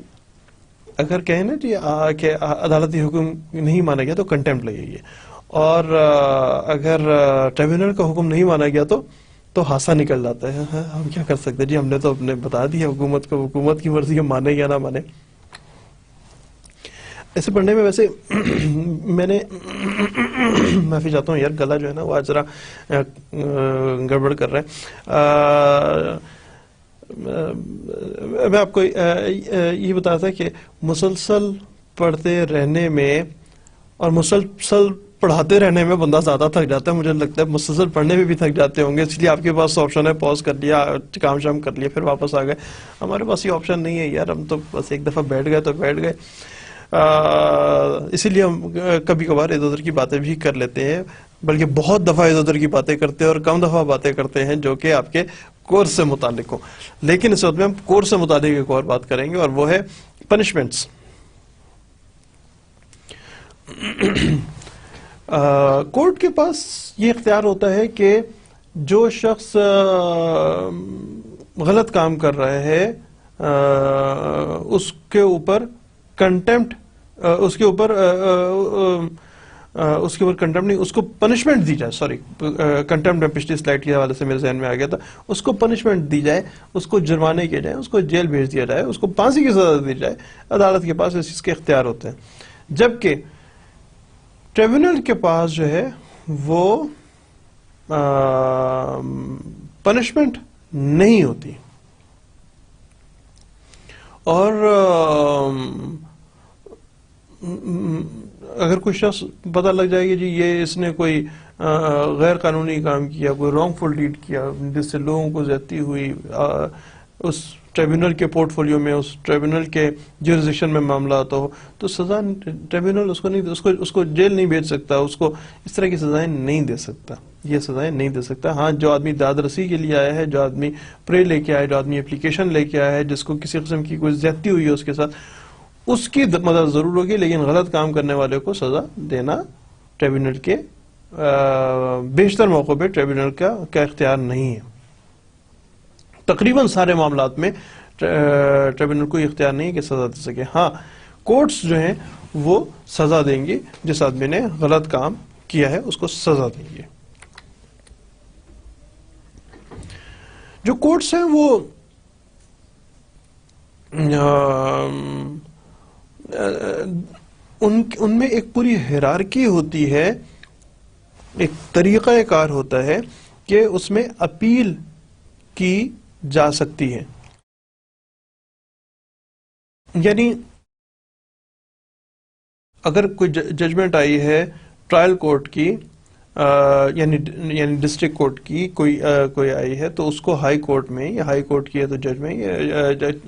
اگر کہیں نا جی کہ عدالتی حکم نہیں مانا گیا تو کنٹمپٹ لگے گی، اور اگر ٹریبیونل کا حکم نہیں مانا گیا تو ہاسا نکل جاتا ہے. ہم کیا کر سکتے ہیں جی، ہم نے تو اپنے بتا دیا حکومت کو، حکومت کی مرضی ہے مانے یا نہ مانے. ایسے پڑھنے میں ویسے میں نے معافی چاہتا ہوں یار، گلا جو ہے نا وہ آج ذرا گڑبڑ کر رہا ہے. میں آپ کو یہ بتا تھا کہ مسلسل پڑھتے رہنے میں اور مسلسل پڑھاتے رہنے میں بندہ زیادہ تھک جاتا ہے. مجھے لگتا ہے مسلسل پڑھنے میں بھی تھک جاتے ہوں گے، اس لیے آپ کے پاس آپشن ہے پاز کر لیا، کام شام کر لیا، پھر واپس آ گئے. ہمارے پاس یہ آپشن نہیں ہے یار، ہم تو بس ایک دفعہ بیٹھ گئے تو بیٹھ گئے. اسی لیے ہم کبھی کبھار ادھر ادھر کی باتیں بھی کر لیتے ہیں، بلکہ بہت دفعہ ادھر ادھر کی باتیں کرتے ہیں اور کم دفعہ باتیں کرتے ہیں جو کہ آپ کے کورس سے متعلق ہوں. لیکن اس وقت میں ہم کورس سے متعلق ایک اور بات کریں گے، اور وہ ہے پنشمنٹس. کورٹ کے پاس یہ اختیار ہوتا ہے کہ جو شخص غلط کام کر رہا ہے اس کے اوپر کنٹمپٹ، اس کے اوپر کنٹمپٹ نہیں، اس کو پنشمنٹ دی جائے. سوری، کنٹمپٹ میں پچھلی سلائڈ کے حوالے سے میرے ذہن میں آ گیا تھا. اس کو پنشمنٹ دی جائے، اس کو جرمانے کیے جائیں، اس کو جیل بھیج دیا جائے، اس کو پھانسی کی سزا دی جائے. عدالت کے پاس اس چیز کے اختیار ہوتے ہیں، جبکہ ٹریبیونل کے پاس جو ہے وہ پنشمنٹ نہیں ہوتی. اور اگر کوئی شخص پتہ لگ جائے گی جی یہ اس نے کوئی غیر قانونی کام کیا، کوئی رانگ فل ڈیڈ کیا جس سے لوگوں کو زیادتی ہوئی، اس ٹریبیونل کے پورٹ فولیو میں، اس ٹریبیونل کے جورسڈکشن میں معاملہ آتا ہو، تو سزا ٹریبیونل اس کو نہیں، اس کو جیل نہیں بھیج سکتا، اس کو اس طرح کی سزائیں نہیں دے سکتا، یہ سزائیں نہیں دے سکتا. ہاں، جو آدمی داد رسی کے لیے آیا ہے، جو آدمی پرے لے کے آیا، جو آدمی اپلیکیشن لے کے آیا ہے، جس کو کسی قسم کی کوئی زیادتی ہوئی ہے اس کے ساتھ، اس کی مدد ضرور ہوگی، لیکن غلط کام کرنے والے کو سزا دینا ٹریبیونل کے بیشتر موقعوں پہ ٹریبیونل کا اختیار نہیں ہے. تقریباً سارے معاملات میں ٹریبیونل کو اختیار نہیں ہے کہ سزا دے سکے. ہاں، کورٹس جو ہیں وہ سزا دیں گی، جس آدمی نے غلط کام کیا ہے اس کو سزا دیں گے. جو کورٹس ہیں وہ ان میں ایک پوری ہیرارکی ہوتی ہے، ایک طریقہ کار ہوتا ہے کہ اس میں اپیل کی جا سکتی ہے. یعنی اگر کوئی ججمنٹ آئی ہے ٹرائل کورٹ کی، یعنی ڈسٹرکٹ کورٹ کی کوئی آئی ہے، تو اس کو ہائی کورٹ میں، یا ہائی کورٹ کی ہے تو جج میں،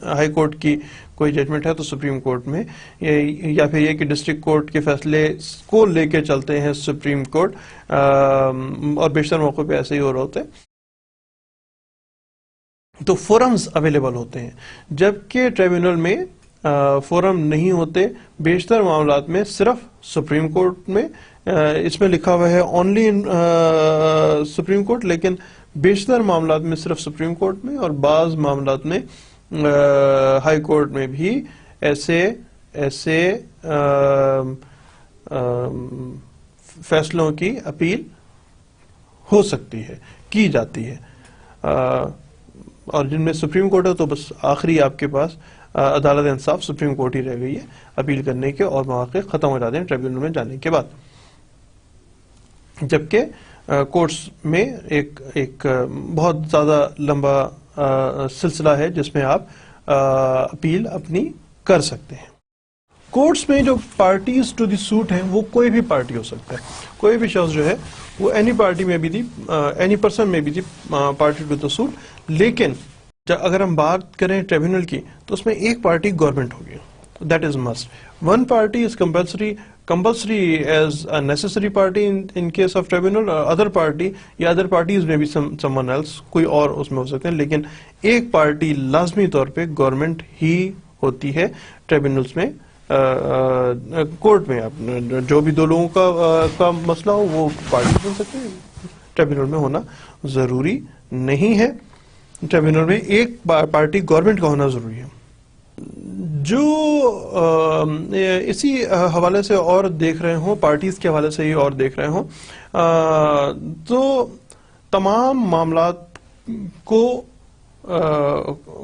ہائی کورٹ کی کوئی ججمنٹ ہے تو سپریم کورٹ میں، یا پھر یہ کہ ڈسٹرکٹ کورٹ کے فیصلے کو لے کے چلتے ہیں سپریم کورٹ، اور بیشتر موقع پہ ایسے ہی ہو رہا ہوتا ہے. تو فورمز اویلیبل ہوتے ہیں، جبکہ ٹریبیونل میں فورم نہیں ہوتے. بیشتر معاملات میں صرف سپریم کورٹ میں، اس میں لکھا ہوا ہے اونلی ان سپریم کورٹ، لیکن بیشتر معاملات میں صرف سپریم کورٹ میں، اور بعض معاملات میں ہائی کورٹ میں بھی ایسے فیصلوں کی اپیل ہو سکتی ہے، کی جاتی ہے. اور جن میں سپریم کورٹ ہے تو بس آخری آپ کے پاس عدالت انصاف سپریم کورٹ ہی رہ گئی ہے اپیل کرنے کے، اور مواقع ختم ہو جاتے ہیں ٹریبیونل میں جانے کے بعد. جبکہ کورٹس میں ایک بہت زیادہ لمبا سلسلہ ہے جس میں آپ اپیل اپنی کر سکتے ہیں. کورٹس میں جو پارٹیز ٹو دی سوٹ ہیں وہ کوئی بھی پارٹی ہو سکتا ہے. کوئی بھی شخص جو ہے وہ اینی پارٹی میں بھی تھی، اینی پرسن میں بھی تھی پارٹی ٹو دی سوٹ. لیکن اگر ہم بات کریں ٹریبیونل کی تو اس میں ایک پارٹی گورنمنٹ ہوگی، that is must. One party is compulsory as a necessary party in case of tribunal. Other party یا other parties میں بھی someone else، کوئی اور اس میں ہو سکتے ہیں، لیکن ایک پارٹی لازمی طور پہ گورنمنٹ ہی ہوتی ہے ٹریبیونلز میں. کورٹ میں جو بھی دو لوگوں کا مسئلہ ہو وہ پارٹی بن سکتے ہیں، ٹریبیونل میں ہونا ضروری نہیں ہے. ٹریبیونل میں ایک پارٹی گورنمنٹ کا ہونا ضروری ہے. جو اسی حوالے سے اور دیکھ رہے ہوں، پارٹیز کے حوالے سے ہی اور دیکھ رہے ہوں، تو تمام معاملات کو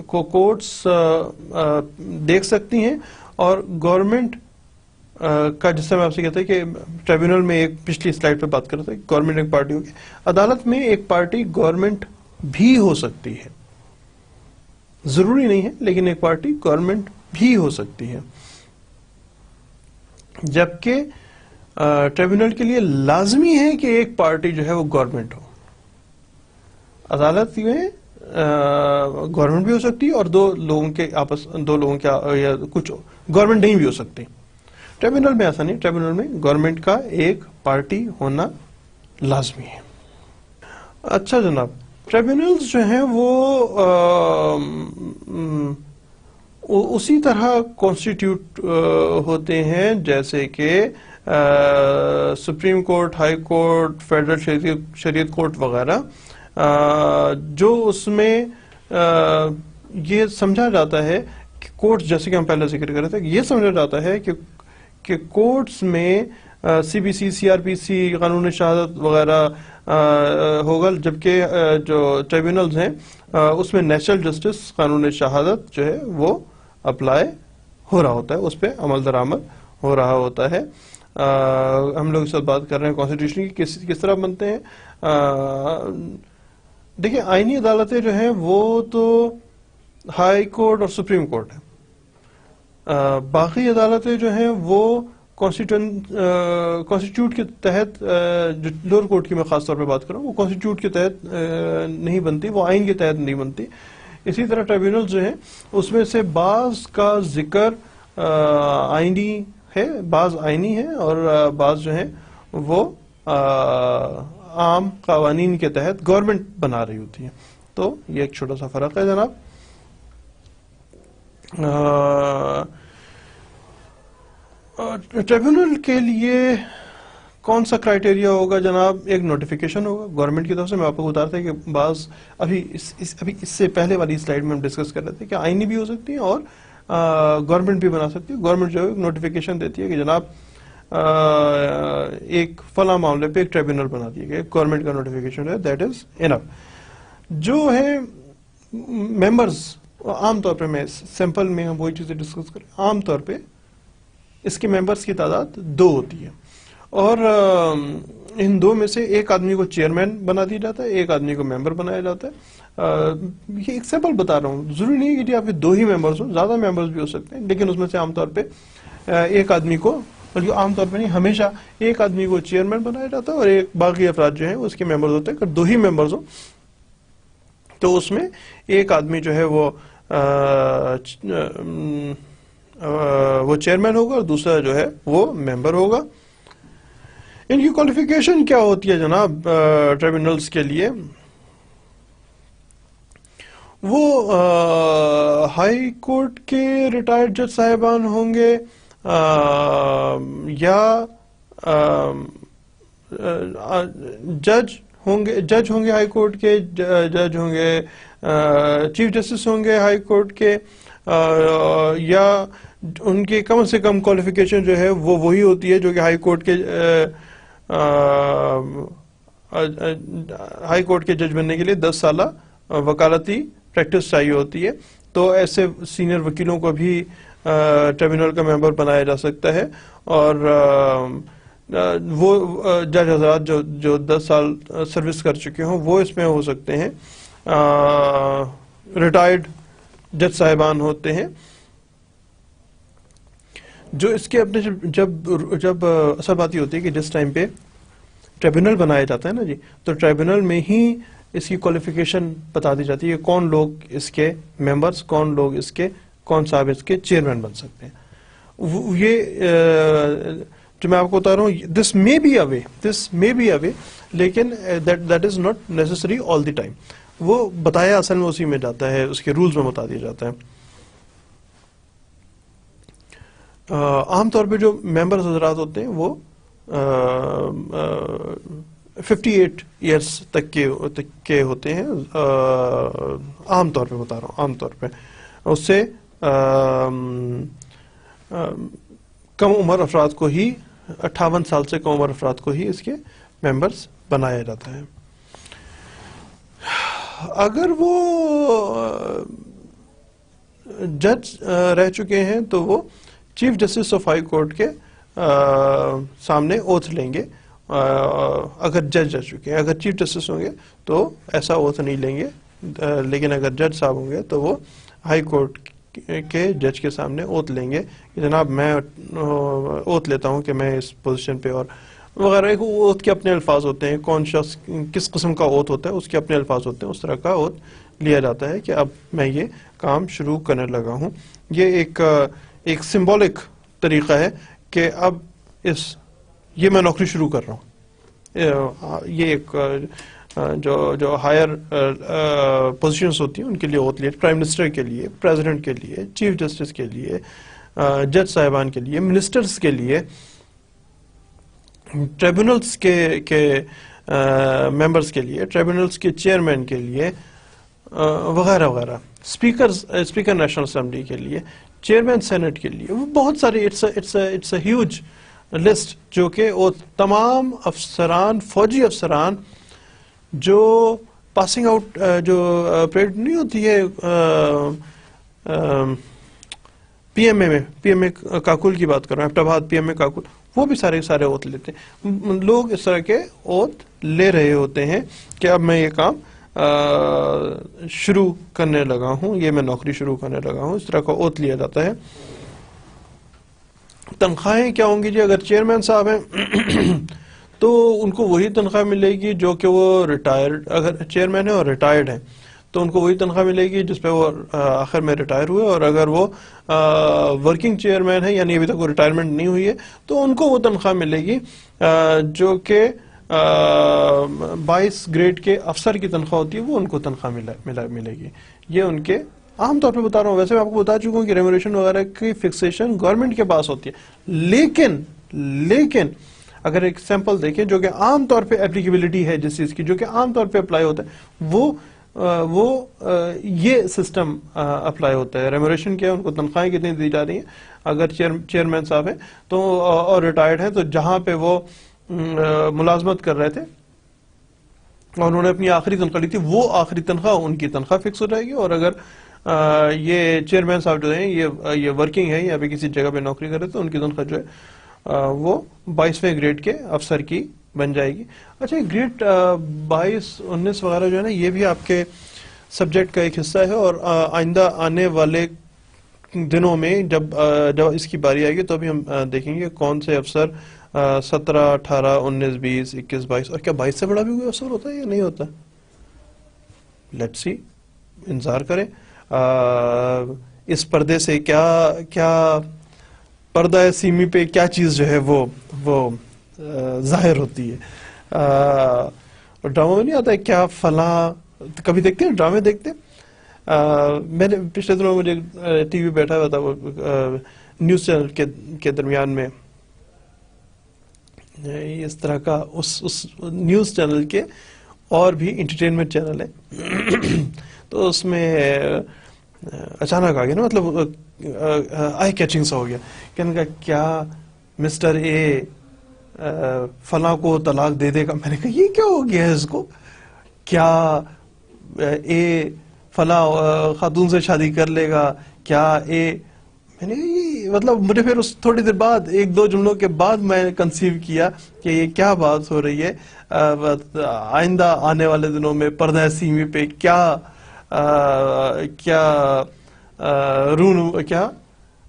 کورٹس دیکھ سکتی ہیں، اور گورنمنٹ کا، جس سے میں آپ سے کہتا ہے کہ ٹریبیونل میں ایک پچھلی سلائڈ پہ بات کر رہا تھا، گورنمنٹ ایک پارٹی ہوگی، عدالت میں ایک پارٹی گورنمنٹ بھی ہو سکتی ہے، ضروری نہیں ہے لیکن ایک پارٹی گورنمنٹ بھی ہو سکتی ہے، جبکہ ٹریبیونل کے لیے لازمی ہے کہ ایک پارٹی جو ہے وہ گورنمنٹ ہو. عدالت میں گورنمنٹ بھی ہو سکتی ہے اور دو لوگوں کے یا کچھ گورنمنٹ نہیں بھی ہو سکتی. ٹریبیونل میں ایسا نہیں، ٹریبیونل میں گورنمنٹ کا ایک پارٹی ہونا لازمی ہے. اچھا جناب، ٹریبیونلز جو ہیں وہ اسی طرح کانسٹیٹیوٹ ہوتے ہیں جیسے کہ supreme court, high court, federal شریعت کورٹ وغیرہ، جو اس میں یہ سمجھا جاتا ہے کہ کورٹس، جیسے کہ ہم پہلے ذکر کر رہے تھے، یہ سمجھا جاتا ہے کہ کورٹس میں C B C, C R P سی، قانون شہادت وغیرہ ہوگا، جبکہ جو ٹریبیونلز ہیں اس میں نیچرل جسٹس، قانون شہادت جو ہے وہ اپلائی ہو رہا ہوتا ہے، اس پہ عمل درآمد ہو رہا ہوتا ہے. ہم لوگ اس وقت بات کر رہے ہیں کانسٹیٹیوشن کی، کس طرح بنتے ہیں. دیکھیں، آئینی عدالتیں جو ہیں وہ تو ہائی کورٹ اور سپریم کورٹ ہے. باقی عدالتیں جو ہیں وہ کانسٹیٹیوٹ کے تحت، جو لوور کورٹ کی میں خاص طور پہ بات کر رہا ہوں، وہ کانسٹیٹیوٹ کے تحت نہیں بنتی، وہ آئین کے تحت نہیں بنتی. اسی طرح ٹریبیونل جو ہیں اس میں سے بعض کا ذکر آئینی ہے، بعض آئینی ہے، اور بعض جو ہیں وہ عام قوانین کے تحت گورنمنٹ بنا رہی ہوتی ہے. تو یہ ایک چھوٹا سا فرق ہے جناب. ٹریبیونل کے لیے کون سا کرائٹیریا ہوگا جناب؟ ایک نوٹیفیکیشن ہوگا گورنمنٹ کی طرف سے. میں آپ کو بتا رہا تھا کہ بعض ابھی اس سے پہلے والی سلائیڈ میں ہم ڈسکس کر رہے تھے کہ آئینی بھی ہو سکتی ہے اور گورنمنٹ بھی بنا سکتی ہے. گورنمنٹ جو ہے نوٹیفیکیشن دیتی ہے کہ جناب ایک فلاں معاملے پہ ایک ٹریبیونل بنا دیا گیا، گورنمنٹ کا نوٹیفیکیشن ہے، دیٹ از انف. جو ہے ممبرز، عام طور پہ میں سمپل میں ہم وہی چیزیں ڈسکس کریں، عام طور پہ اس کے ممبرز کی تعداد 2 ہوتی ہے، اور ان 2 میں سے ایک آدمی کو چیئرمین بنا دیا جاتا ہے، ایک آدمی کو ممبر بنایا جاتا ہے. یہ ایک سمپل بتا رہا ہوں، ضروری نہیں ہے کہ آپ کے 2 ہی ممبرز ہوں، زیادہ ممبرز بھی ہو سکتے ہیں، لیکن اس میں سے عام طور پہ ایک آدمی کو، بلکہ عام طور پہ نہیں، ہمیشہ ایک آدمی کو چیئرمین بنایا جاتا ہے، اور ایک باقی افراد جو ہیں اس کے ممبرز ہوتے ہیں. اگر 2 ہی ممبرز ہوں تو اس میں ایک آدمی جو ہے وہ چیئرمین ہوگا اور دوسرا جو ہے وہ ممبر ہوگا. ان کی کوالیفیکیشن کیا ہوتی ہے جناب ٹریبیونلز کے لیے؟ وہ ہائی کورٹ کے ریٹائرڈ جج صاحبان ہوں گے، یا جج ہوں گے ہائی کورٹ کے، جج ہوں گے، چیف جسٹس ہوں گے ہائی کورٹ کے، یا ان کی کم سے کم کوالیفیکیشن جو ہے وہ وہی ہوتی ہے جو کہ ہائی کورٹ کے جج بننے کے لیے 10 سالہ وکالتی پریکٹس چاہیے ہوتی ہے. تو ایسے سینئر وکیلوں کو بھی ٹریبیونل کا ممبر بنایا جا سکتا ہے، اور وہ جج حضرات جو 10 سال سروس کر چکے ہوں وہ اس میں ہو سکتے ہیں. ریٹائرڈ جج صاحبان ہوتے ہیں جو اس کے اپنے، جب اصل بات یہ ہوتی ہے کہ جس ٹائم پہ ٹریبیونل بنایا جاتا ہے نا جی، تو ٹریبیونل میں ہی اس کی کوالیفیکیشن بتا دی جاتی ہے، کون لوگ اس کے ممبرز، کون صاحب اس کے چیئرمین بن سکتے ہیں. یہ جو میں آپ کو بتا رہا ہوں، دس مے بی اے وے، لیکن that is not necessary all the time. وہ بتایا اصل میں اسی میں جاتا ہے، اس کے رولز میں بتا دیا جاتا ہے. عام طور پہ جو ممبرز حضرات ہوتے ہیں وہ 58 ایئرس تک کے ہوتے ہیں، عام طور پہ بتا رہا ہوں، عام طور پہ اس سے کم عمر افراد کو ہی 58 سال سے کم عمر افراد کو ہی اس کے ممبرس بنایا جاتا ہے. اگر وہ جج رہ چکے ہیں تو وہ chief justice of high court کے سامنے اوتھ لیں گے. اگر جج رہ چکے ہیں، اگر چیف جسٹس ہوں گے تو ایسا اوتھ نہیں لیں گے، لیکن اگر جج صاحب ہوں گے تو وہ ہائی کورٹ کے جج کے سامنے اوتھ لیں گے کہ جناب میں اوتھ لیتا ہوں کہ میں اس پوزیشن پہ، اور وغیرہ. اوتھ کے اپنے الفاظ ہوتے ہیں، کون شخص کس قسم کا اوتھ ہوتا ہے اس کے اپنے الفاظ ہوتے ہیں، اس طرح کا اوتھ لیا جاتا ہے کہ اب میں یہ کام شروع کرنے لگا ہوں. یہ ایک سمبولک طریقہ ہے کہ اب یہ میں نوکری شروع کر رہا ہوں. یہ ایک جو ہائر پوزیشنز ہوتی ہیں ان کے لیے اوتھ لیے، پرائم منسٹر کے لیے، پریزیڈنٹ کے لیے، چیف جسٹس کے لیے، جج صاحبان کے لیے، منسٹرز کے لیے، ٹریبونلز کے ممبرز کے لیے، ٹریبونلز کے چیئرمین کے لیے، وغیرہ وغیرہ، اسپیکر نیشنل اسمبلی کے لیے، چیئرمین سینٹ کے لیے، وہ بہت سارے اٹس اے ہیوج لسٹ جو کہ تمام افسران، فوجی افسران جو پاسنگ آؤٹ جو پریڈ نہیں ہوتی ہے پی ایم اے کاکل کی بات کر رہا ہوں، ایبٹ پی ایم اے کاکل، وہ بھی سارے اوتھ لیتے ہیں. لوگ اس طرح کے اوتھ لے رہے ہوتے ہیں کہ اب میں یہ کام شروع کرنے لگا ہوں، یہ میں نوکری شروع کرنے لگا ہوں. اس طرح کا اوتھ لیا جاتا ہے. تنخواہیں کیا ہوں گی جی؟ اگر چیئرمین صاحب ہیں تو ان کو وہی تنخواہ ملے گی جو کہ وہ ریٹائرڈ، اگر چیئرمین ہے اور ریٹائرڈ ہیں تو ان کو وہی تنخواہ ملے گی جس پہ وہ آخر میں ریٹائر ہوئے. اور اگر وہ ورکنگ چیئرمین ہے، یعنی ابھی تک وہ ریٹائرمنٹ نہیں ہوئی ہے، تو ان کو وہ تنخواہ ملے گی جو کہ 22 گریڈ کے افسر کی تنخواہ ہوتی ہے، وہ ان کو تنخواہ ملے گی. یہ ان کے عام طور پہ بتا رہا ہوں. ویسے میں آپ کو بتا چکا ہوں کہ ریموریشن وغیرہ کی فکسیشن گورنمنٹ کے پاس ہوتی ہے، لیکن اگر ایک سیمپل دیکھیں جو کہ عام طور پہ اپلیکیبلٹی ہے جس چیز کی، جو کہ عام طور پہ اپلائی ہوتا ہے، وہ یہ سسٹم اپلائی ہوتا ہے. ریموریشن کیا ہے، ان کو تنخواہیں کتنی دی جا رہی ہیں. اگر چیئرمین صاحب ہیں تو اور ریٹائرڈ ہیں تو جہاں پہ وہ ملازمت کر رہے تھے اور انہوں نے اپنی آخری تنخواہ لی تھی، وہ آخری تنخواہ ان کی تنخواہ فکس ہو جائے گی. اور اگر یہ چیئرمین صاحب جو ہیں یہ ورکنگ ہے یا پھر کسی جگہ پہ نوکری کر رہے تو ان کی تنخواہ جو ہے وہ 22ویں گریڈ کے افسر کی بن جائے گی. اچھا، گریڈ 22، 19 وغیرہ جو ہے نا، یہ بھی آپ کے سبجیکٹ کا ایک حصہ ہے. اور آئندہ آنے والے دنوں میں جب اس کی باری آئے گی تو ابھی ہم دیکھیں گے کون سے افسر 17، 18، 19، 20، 21، 22، اور کیا 22 سے بڑا بھی کوئی افسر ہوتا ہے یا نہیں ہوتا؟ لیٹس سی، انتظار کریں. اس پردے سے کیا پردہ سیمی پہ کیا چیز جو ہے وہ ظاہر ہوتی ہے. ڈرامہ میں نہیں آتا ہے کیا فلاں، کبھی دیکھتے ہیں ڈرامے دیکھتے ہیں. میں نے پچھلے دنوں مجھے ٹی وی بیٹھا ہوا تھا، وہ نیوز چینل کے درمیان میں اس طرح کا اس نیوز چینل کے اور بھی انٹرٹینمنٹ چینل ہے تو اس میں اچانک آ گیا نا، مطلب آئی کیچنگ سا ہو گیا. کہنے کا کیا مسٹر اے فلاں کو طلاق دے دے گا. میں نے کہا یہ کیا ہو گیا ہے اس کو؟ کیا اے فلاں خاتون سے شادی کر لے گا؟ کیا اے، میں نے مطلب مجھے پھر اس تھوڑی دیر بعد، 1-2 جملوں کے بعد میں کنسیو کیا کہ یہ کیا بات ہو رہی ہے. آئندہ آنے والے دنوں میں پردہ سیمی پہ کیا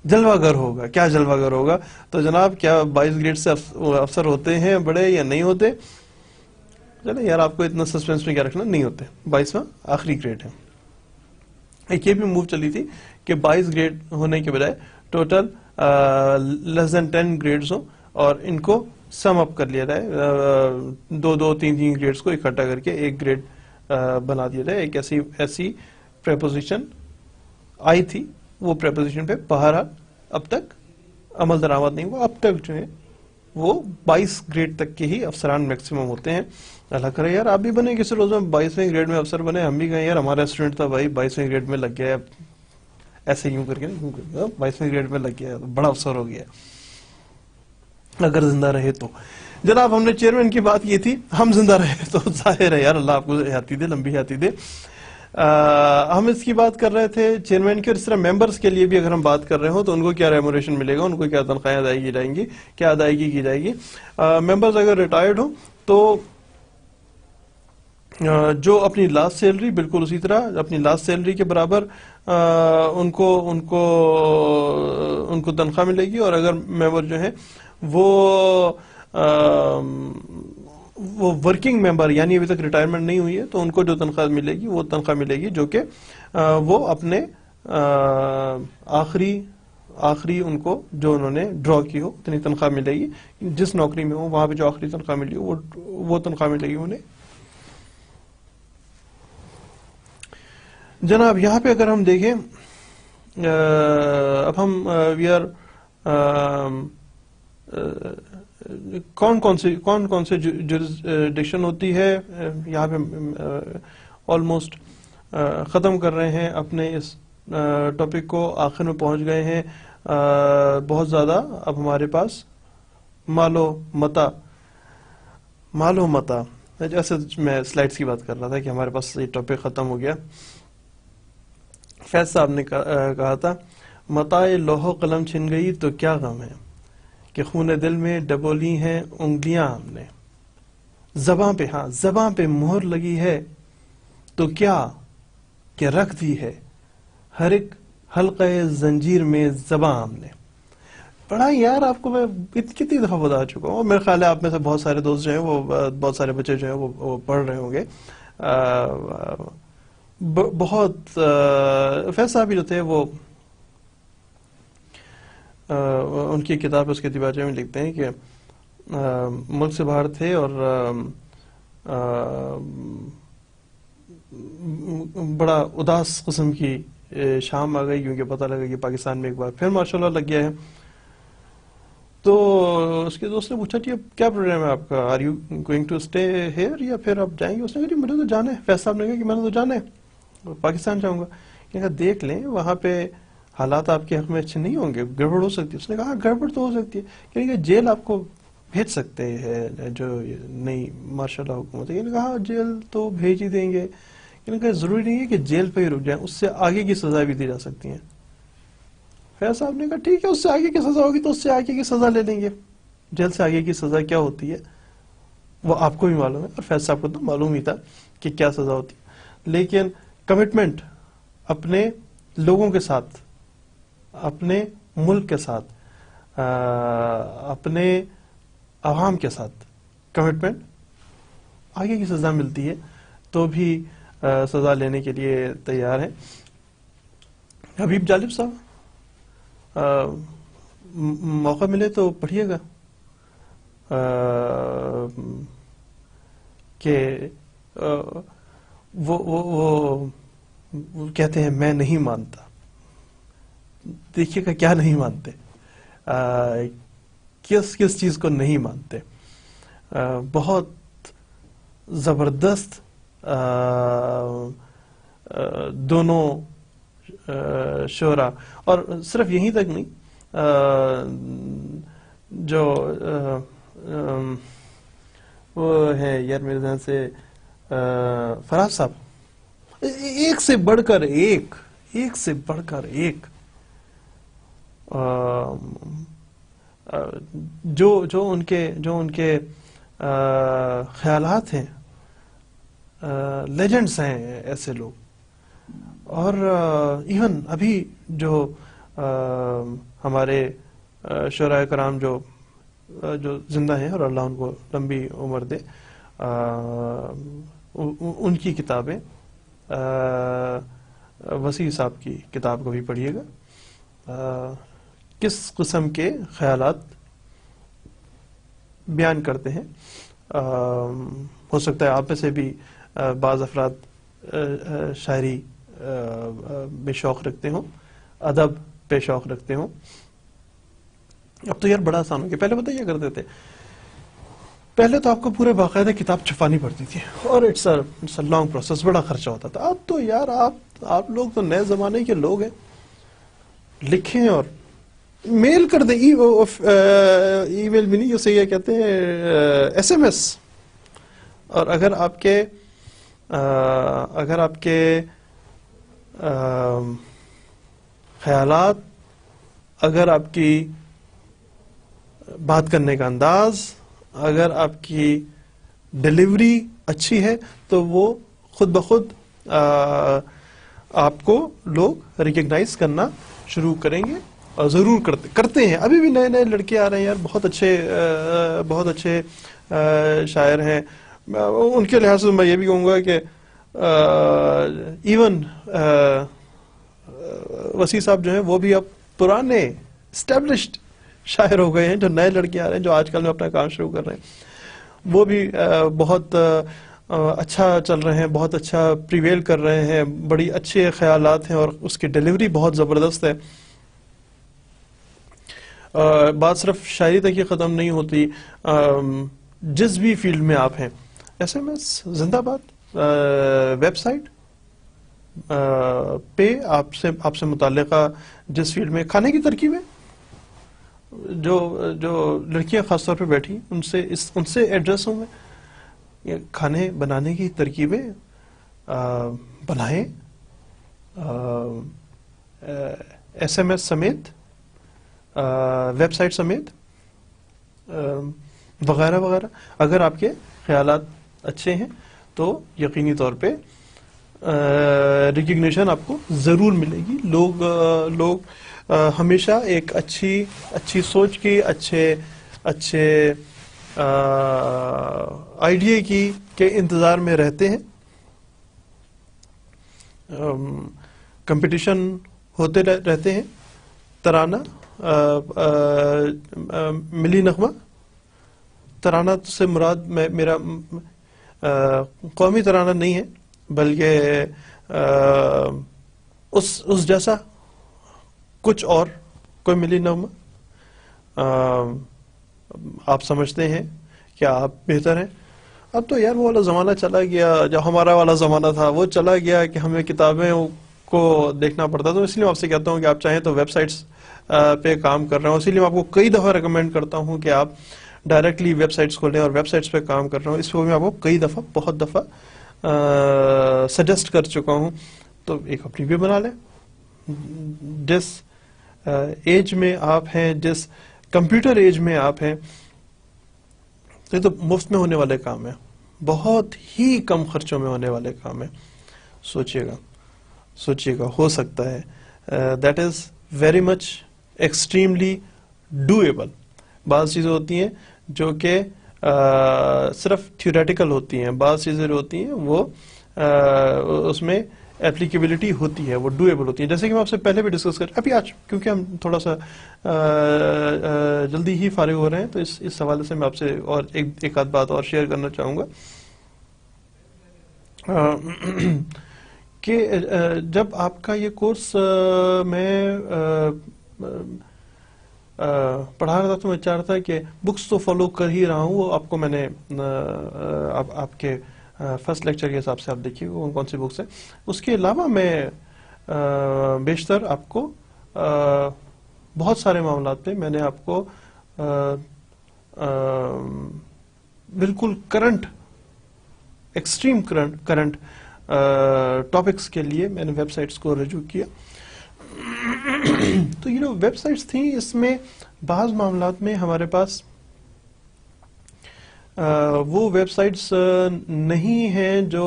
جلوہ گر ہوگا، کیا جلوہ گر ہوگا. تو جناب کیا 22 گریڈ سے افسر ہوتے ہیں بڑے یا نہیں ہوتے؟ چلیں یار، آپ کو اتنا سسپینس میں کیا رکھنا، نہیں ہوتے. 22واں آخری گریڈ ہے. ایک یہ بھی موو چلی تھی کہ 22 گریڈ ہونے کے بجائے ٹوٹل لیس دین 10 گریڈز ہوں اور ان کو سم اپ کر لیا جائے، 2-3 گریڈز کو اکٹھا کر کے ایک گریڈ بنا دیا جائے. ایک ایسی پریپوزیشن آئی تھی، وہ پریپوزیشن پہ بہرحال اب تک عمل درآمد نہیں ہوا. اب تک جو ہے وہ 22 گریڈ تک کے ہی افسران میکسیمم ہوتے ہیں. اللہ کرے یار آپ بھی بنے کسی روز میں 22ویں گریڈ میں افسر بنے, ہم بھی کہیں یار ہمارا اسٹوڈنٹ تھا بھائی 22ویں گریڈ میں لگ گیا, ایسے یوں کر کے 22ویں گریڈ میں لگ گیا, بڑا افسر ہو گیا اگر زندہ رہے تو. جناب ہم نے چیئرمین کی بات کی تھی, ہم زندہ رہے تو ظاہر ہے یار اللہ آپ کو حیاتی دے, لمبی حیاتی دے. ہم اس کی بات کر رہے تھے چیئرمین کی, اور اس طرح ممبرز کے لیے بھی اگر ہم بات کر رہے ہوں تو ان کو کیا ریموریشن ملے گا, ان کو کیا تنخواہیں ادائیگی جائیں گی, کیا ادائیگی کی جائے گی. ممبرز اگر ریٹائرڈ ہوں تو جو اپنی لاسٹ سیلری بالکل اسی طرح اپنی لاسٹ سیلری کے برابر ان کو تنخواہ ملے گی. اور اگر ممبر جو ہیں وہ ورکنگ ممبر یعنی ابھی تک ریٹائرمنٹ نہیں ہوئی ہے تو ان کو جو تنخواہ ملے گی وہ تنخواہ ملے گی جو کہ وہ اپنے آخری ان کو جو انہوں نے ڈرا کی ہو اتنی تنخواہ ملے گی. جس نوکری میں ہو وہاں پہ جو آخری تنخواہ ملی ہو وہ تنخواہ ملے گی انہیں. جناب یہاں پہ اگر ہم دیکھیں اب ہم وی آر کون کون سے جوریسڈکشن ہوتی ہے یہاں پہ آلموسٹ ختم کر رہے ہیں اپنے اس ٹاپک کو, آخر میں پہنچ گئے ہیں. بہت زیادہ اب ہمارے پاس مال و متا جیسے میں سلائڈز کی بات کر رہا تھا کہ ہمارے پاس یہ ٹاپک ختم ہو گیا. فیض صاحب نے کہا تھا متاع لوح و قلم چھن گئی تو کیا غم ہے کہ خون دل میں ڈبولی ہیں انگلیاں ہم نے. زباں پہ مہر لگی ہے تو کیا کہ رکھ دی ہے ہر ایک حلقہ زنجیر میں زباں ہم نے. پڑھا یار آپ کو میں کتنی دفعہ بتا چکا ہوں, میرے خیال ہے آپ میں سے بہت سارے دوست جو ہیں وہ بہت سارے بچے جو ہیں وہ پڑھ رہے ہوں گے. بہت فیض صاحب جو تھے وہ ان کی کتاب اس کے دیباچے میں لکھتے ہیں کہ ملک سے باہر تھے اور بڑا اداس قسم کی شام آ گئی کیونکہ پتہ لگا کہ پاکستان میں ایک بار پھر ماشاء اللہ لگ گیا ہے. تو اس کے دوست نے پوچھا کہ اب کیا پروگرام ہے آپ کا, are you going to stay here یا پھر آپ جائیں گے. اس نے کہا مجھے تو جانا ہے. فیض صاحب نے کہا کہ میں نے تو جانا ہے, پاکستان جاؤں گا. کہا دیکھ لیں وہاں پہ حالات آپ کے حق میں اچھے نہیں ہوں گے, گڑبڑ ہو سکتی ہے. اس نے کہا گڑبڑ تو ہو سکتی ہے کہ جیل آپ کو بھیج سکتے ہیں جو نئی ماشاء اللہ حکومت ہے. کہا جیل تو بھیج ہی دیں گے. کہا ضروری نہیں ہے کہ جیل پہ ہی رک جائیں, اس سے آگے کی سزا بھی دی جا سکتی ہیں. فیض صاحب نے کہا ٹھیک ہے اس سے آگے کی سزا ہوگی تو اس سے آگے کی سزا لے لیں گے. جیل سے آگے کی سزا کیا ہوتی ہے وہ آپ کو بھی معلوم ہے, اور فیض صاحب کو تو معلوم ہی تھا کہ کیا سزا ہوتی ہے. لیکن کمٹمنٹ اپنے لوگوں کے ساتھ, اپنے ملک کے ساتھ, اپنے عوام کے ساتھ کمٹمنٹ, آگے کی سزا ملتی ہے تو بھی سزا لینے کے لیے تیار ہیں. حبیب جالب صاحب موقع ملے تو پڑھیے گا کہ وہ کہتے ہیں میں نہیں مانتا. دیکھیے گا کیا نہیں مانتے, کس چیز کو نہیں مانتے. بہت زبردست دونوں شعرا, اور صرف یہیں تک نہیں, جو وہ ہے یار میرے ذہن سے فراز صاحب, ایک سے بڑھ کر ایک جو ان کے خیالات ہیں, لیجنڈز ہیں ایسے لوگ. اور ایون ابھی جو ہمارے شعراء کرام جو زندہ ہیں اور اللہ ان کو لمبی عمر دے, ان کی کتابیں, وسیع صاحب کی کتاب کو بھی پڑھیے گا. کس قسم کے خیالات بیان کرتے ہیں. ہو سکتا ہے آپ میں سے بھی بعض افراد شاعری بے شوق رکھتے ہوں, ادب پہ شوق رکھتے ہوں. اب تو یار بڑا آسان ہو گیا. پہلے پتہ کیا کرتے تھے, پہلے تو آپ کو پورے باقاعدہ کتاب چھپانی پڑتی تھی اور اٹس اے لانگ پروسیس, بڑا خرچہ ہوتا تھا. اب تو یار آپ لوگ تو نئے زمانے کے لوگ ہیں, لکھیں اور میل کر دیں. ای میل بھی نہیں, اسے یہ کہتے ہیں ایس ایم ایس. اور اگر آپ کے خیالات, اگر آپ کی بات کرنے کا انداز, اگر آپ کی ڈیلیوری اچھی ہے, تو وہ خود بخود آپ کو لوگ ریکگنائز کرنا شروع کریں گے, اور ضرور کرتے ہیں. ابھی بھی نئے نئے لڑکے آ رہے ہیں یار, بہت اچھے شاعر ہیں. ان کے لحاظ سے میں یہ بھی کہوں گا کہ ایون وسیع صاحب جو ہیں وہ بھی اب پرانے اسٹیبلشڈ شاعر ہو گئے ہیں. جو نئے لڑکے آ رہے ہیں, جو آج کل میں اپنا کام شروع کر رہے ہیں, وہ بھی بہت اچھا چل رہے ہیں, بہت اچھا پریویل کر رہے ہیں, بڑی اچھے خیالات ہیں, اور اس کی ڈیلیوری بہت زبردست ہے. بات صرف شاعری تک ہی ختم نہیں ہوتی, جس بھی فیلڈ میں آپ ہیں. ایس ایم ایس زندہ باد. ویب سائٹ پہ آپ سے متعلقہ جس فیلڈ میں, کھانے کی ترکیبیں, جو لڑکیاں خاص طور پہ بیٹھی ان سے ایڈریس ہوں گے. کھانے بنانے کی ترکیبیں بنائیں, ایس ایم ایس سمیت, ویب سائٹ سمیت, وغیرہ وغیرہ. اگر آپ کے خیالات اچھے ہیں تو یقینی طور پہ ریکگنیشن آپ کو ضرور ملے گی. لوگ ہمیشہ ایک اچھی سوچ کی, اچھے آئیڈیا کے انتظار میں رہتے ہیں. کمپٹیشن ہوتے رہتے ہیں. ترانہ, ملی نغمہ, ترانہ سے مراد میرا قومی ترانہ نہیں ہے, بلکہ اس جیسا کچھ اور کوئی ملی نغمہ. آپ سمجھتے ہیں کہ آپ بہتر ہیں. اب تو یار وہ والا زمانہ چلا گیا, جو ہمارا والا زمانہ تھا وہ چلا گیا کہ ہمیں کتابیں کو دیکھنا پڑتا. تو اس لیے میں آپ سے کہتا ہوں کہ آپ چاہیں تو ویب سائٹس پہ کام کر رہے ہوں, اسی لیے میں آپ کو کئی دفعہ ریکمینڈ کرتا ہوں کہ آپ ڈائریکٹلی ویب سائٹس کھولیں, اور ویب سائٹس پہ کام کر رہا ہوں. اس پہ میں آپ کو بہت دفعہ سجیسٹ کر چکا ہوں. تو ایک اپنی بھی بنا لیں. جس ایج میں آپ ہیں, جس کمپیوٹر ایج میں آپ ہیں, یہ تو مفت میں ہونے والے کام ہیں, بہت ہی کم خرچوں میں ہونے والے کام ہیں. سوچئے گا, ہو سکتا ہے. That is very much extremely doable. بعض چیزیں ہوتی ہیں جو کہ صرف تھیوریٹیکل ہوتی ہیں, بعض چیزیں ہوتی ہیں وہ اس میں اپلیکیبلٹی ہوتی ہے, وہ ڈویبل ہوتی ہیں. جیسے کہ میں آپ سے پہلے بھی ڈسکس ابھی آج کیونکہ ہم تھوڑا سا جلدی ہی فارغ ہو رہے ہیں, تو اس حوالے سے میں آپ سے اور ایک آدھ بات اور شیئر کرنا چاہوں گا کہ جب آپ کا یہ کورس میں پڑھا رہا تھا, تو میں چاہ رہا تھا کہ بکس تو فالو کر ہی رہا ہوں. وہ آپ کو میں نے آپ کے فرسٹ لیکچر کے حساب سے آپ دیکھیے کون سی بکس ہیں. اس کے علاوہ میں بیشتر آپ کو بہت سارے معاملات پہ میں نے آپ کو بالکل کرنٹ, ایکسٹریم کرنٹ ٹاپکس کے لیے میں نے ویب سائٹس کو رجوع کیا. تو ویب سائٹس تھیں, اس میں بعض معاملات میں ہمارے پاس وہ ویب سائٹس نہیں ہیں جو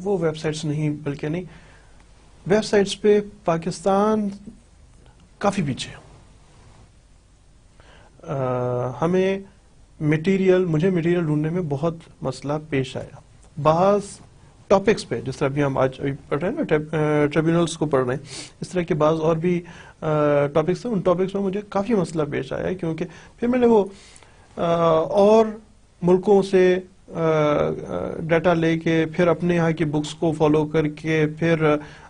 وہ ویب سائٹس نہیں, بلکہ نہیں, ویب سائٹس پہ پاکستان کافی پیچھے ہے. مجھے مٹیریل ڈھونڈنے میں بہت مسئلہ پیش آیا. بعض ٹاپکس پہ, جس طرح ابھی ہم آج پڑھ رہے ہیں نا, ٹریبیونلز کو پڑھ رہے ہیں, اس طرح کے بعض اور بھی ٹاپکس ہیں. ان ٹاپکس میں مجھے کافی مسئلہ پیش آیا, کیونکہ پھر میں نے وہ اور ملکوں سے ڈیٹا لے کے پھر اپنے یہاں کی بکس کو فالو کر کے پھر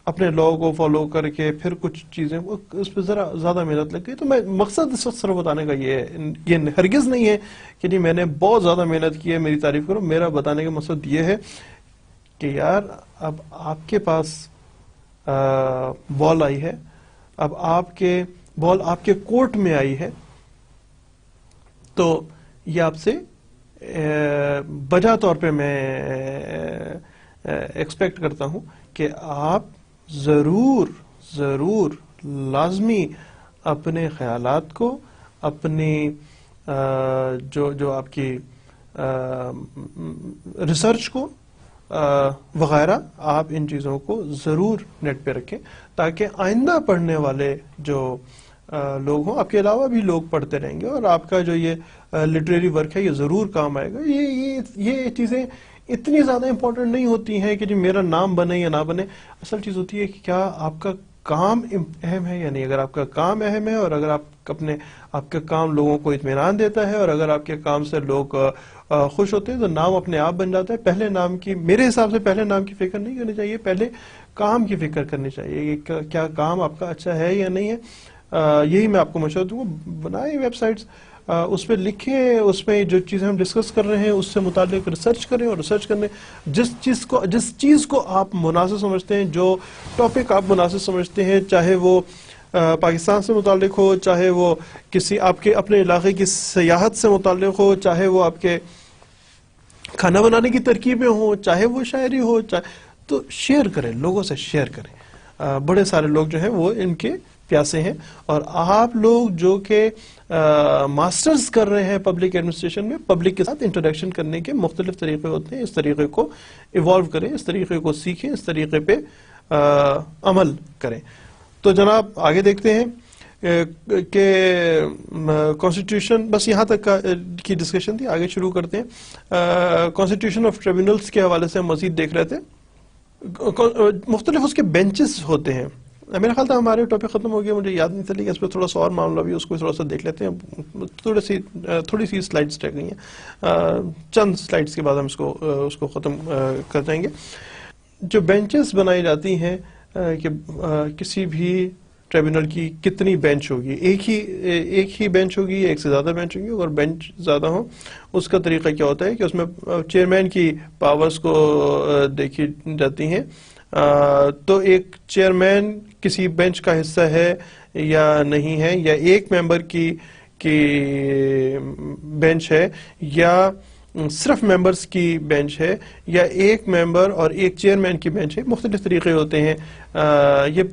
اپنے لا کو فالو کر کے پھر کچھ چیزیں اس پہ ذرا زیادہ محنت لگ گئی. تو میں مقصد اس وقت صرف بتانے کا یہ ہرگز نہیں ہے کہ نہیں میں نے بہت زیادہ محنت کی ہے میری تعریف کرو. میرا بتانے کا مقصد یہ ہے کہ یار اب آپ کے پاس بال آئی ہے, اب آپ کے بال آپ کے کورٹ میں آئی ہے, تو یہ آپ سے بجا طور پہ میں ایکسپیکٹ کرتا ہوں کہ آپ ضرور لازمی اپنے خیالات کو, اپنی جو آپ کی ریسرچ کو وغیرہ, آپ ان چیزوں کو ضرور نیٹ پہ رکھیں تاکہ آئندہ پڑھنے والے جو لوگ ہوں, آپ کے علاوہ بھی لوگ پڑھتے رہیں گے اور آپ کا جو یہ لٹریری ورک ہے یہ ضرور کام آئے گا. یہ چیزیں اتنی زیادہ امپورٹنٹ نہیں ہوتی ہیں کہ میرا نام بنے یا نہ بنے. اصل چیز ہوتی ہے کہ کیا آپ کا کام اہم ہے یا نہیں. اگر آپ کا کام اہم ہے اور اگر آپ کا کام لوگوں کو اطمینان دیتا ہے اور اگر آپ کے کام سے لوگ خوش ہوتے ہیں تو نام اپنے آپ بن جاتا ہے. پہلے نام کی, میرے حساب سے پہلے نام کی فکر نہیں کرنی چاہیے, پہلے کام کی فکر کرنی چاہیے کہ کیا کام آپ کا اچھا ہے یا نہیں ہے. یہی میں آپ کو مشورہ دوں گا, بنائیں ویب سائٹس, اس پہ لکھیں, اس میں جو چیزیں ہم ڈسکس کر رہے ہیں اس سے متعلق ریسرچ کریں, اور ریسرچ کرنے جس چیز کو آپ مناسب سمجھتے ہیں, جو ٹاپک آپ مناسب سمجھتے ہیں, چاہے وہ پاکستان سے متعلق ہو, چاہے وہ کسی آپ کے اپنے علاقے کی سیاحت سے متعلق ہو, چاہے وہ آپ کے کھانا بنانے کی ترکیبیں ہوں, چاہے وہ شاعری ہو, تو شیئر کریں, لوگوں سے شیئر کریں. بڑے سارے لوگ جو ہیں وہ ان کے پیاسے ہیں, اور آپ لوگ جو کہ ماسٹرز کر رہے ہیں پبلک ایڈمنسٹریشن میں, پبلک کے ساتھ انٹریکشن کرنے کے مختلف طریقے ہوتے ہیں. اس طریقے کو ایوالو کریں, اس طریقے کو سیکھیں, اس طریقے پہ عمل کریں. تو جناب آگے دیکھتے ہیں کہ کانسٹیٹیوشن, بس یہاں تک کی ڈسکشن تھی, آگے شروع کرتے ہیں. کانسٹیٹیوشن آف ٹریبیونلز کے حوالے سے ہم مزید دیکھ رہے تھے. مختلف اس کے بینچز ہوتے ہیں. میرا خیال تھا ہمارے ٹاپک ختم ہو گیا, مجھے یاد نہیں چلی کہ اس پہ تھوڑا سا اور معاملہ بھی, اس کو تھوڑا سا دیکھ لیتے ہیں. تھوڑی سی سلائڈز رہ گئی ہیں, چند سلائڈز کے بعد ہم اس کو ختم کر دیں گے. جو بینچز بنائی جاتی ہیں کہ کسی بھی ٹریبیونل کی کتنی بینچ ہوگی, ایک ہی بینچ ہوگی یا ایک سے زیادہ بینچ ہوگی. اگر بینچ زیادہ ہوں اس کا طریقہ کیا ہوتا ہے کہ اس میں چیئرمین کی پاورز کو دیکھی جاتی ہیں. تو ایک چیئرمین کسی بینچ کا حصہ ہے یا نہیں ہے, یا ایک ممبر کی بینچ ہے, یا صرف ممبرز کی بینچ ہے, یا ایک ممبر اور ایک چیئرمین کی بینچ ہے. مختلف طریقے ہوتے ہیں.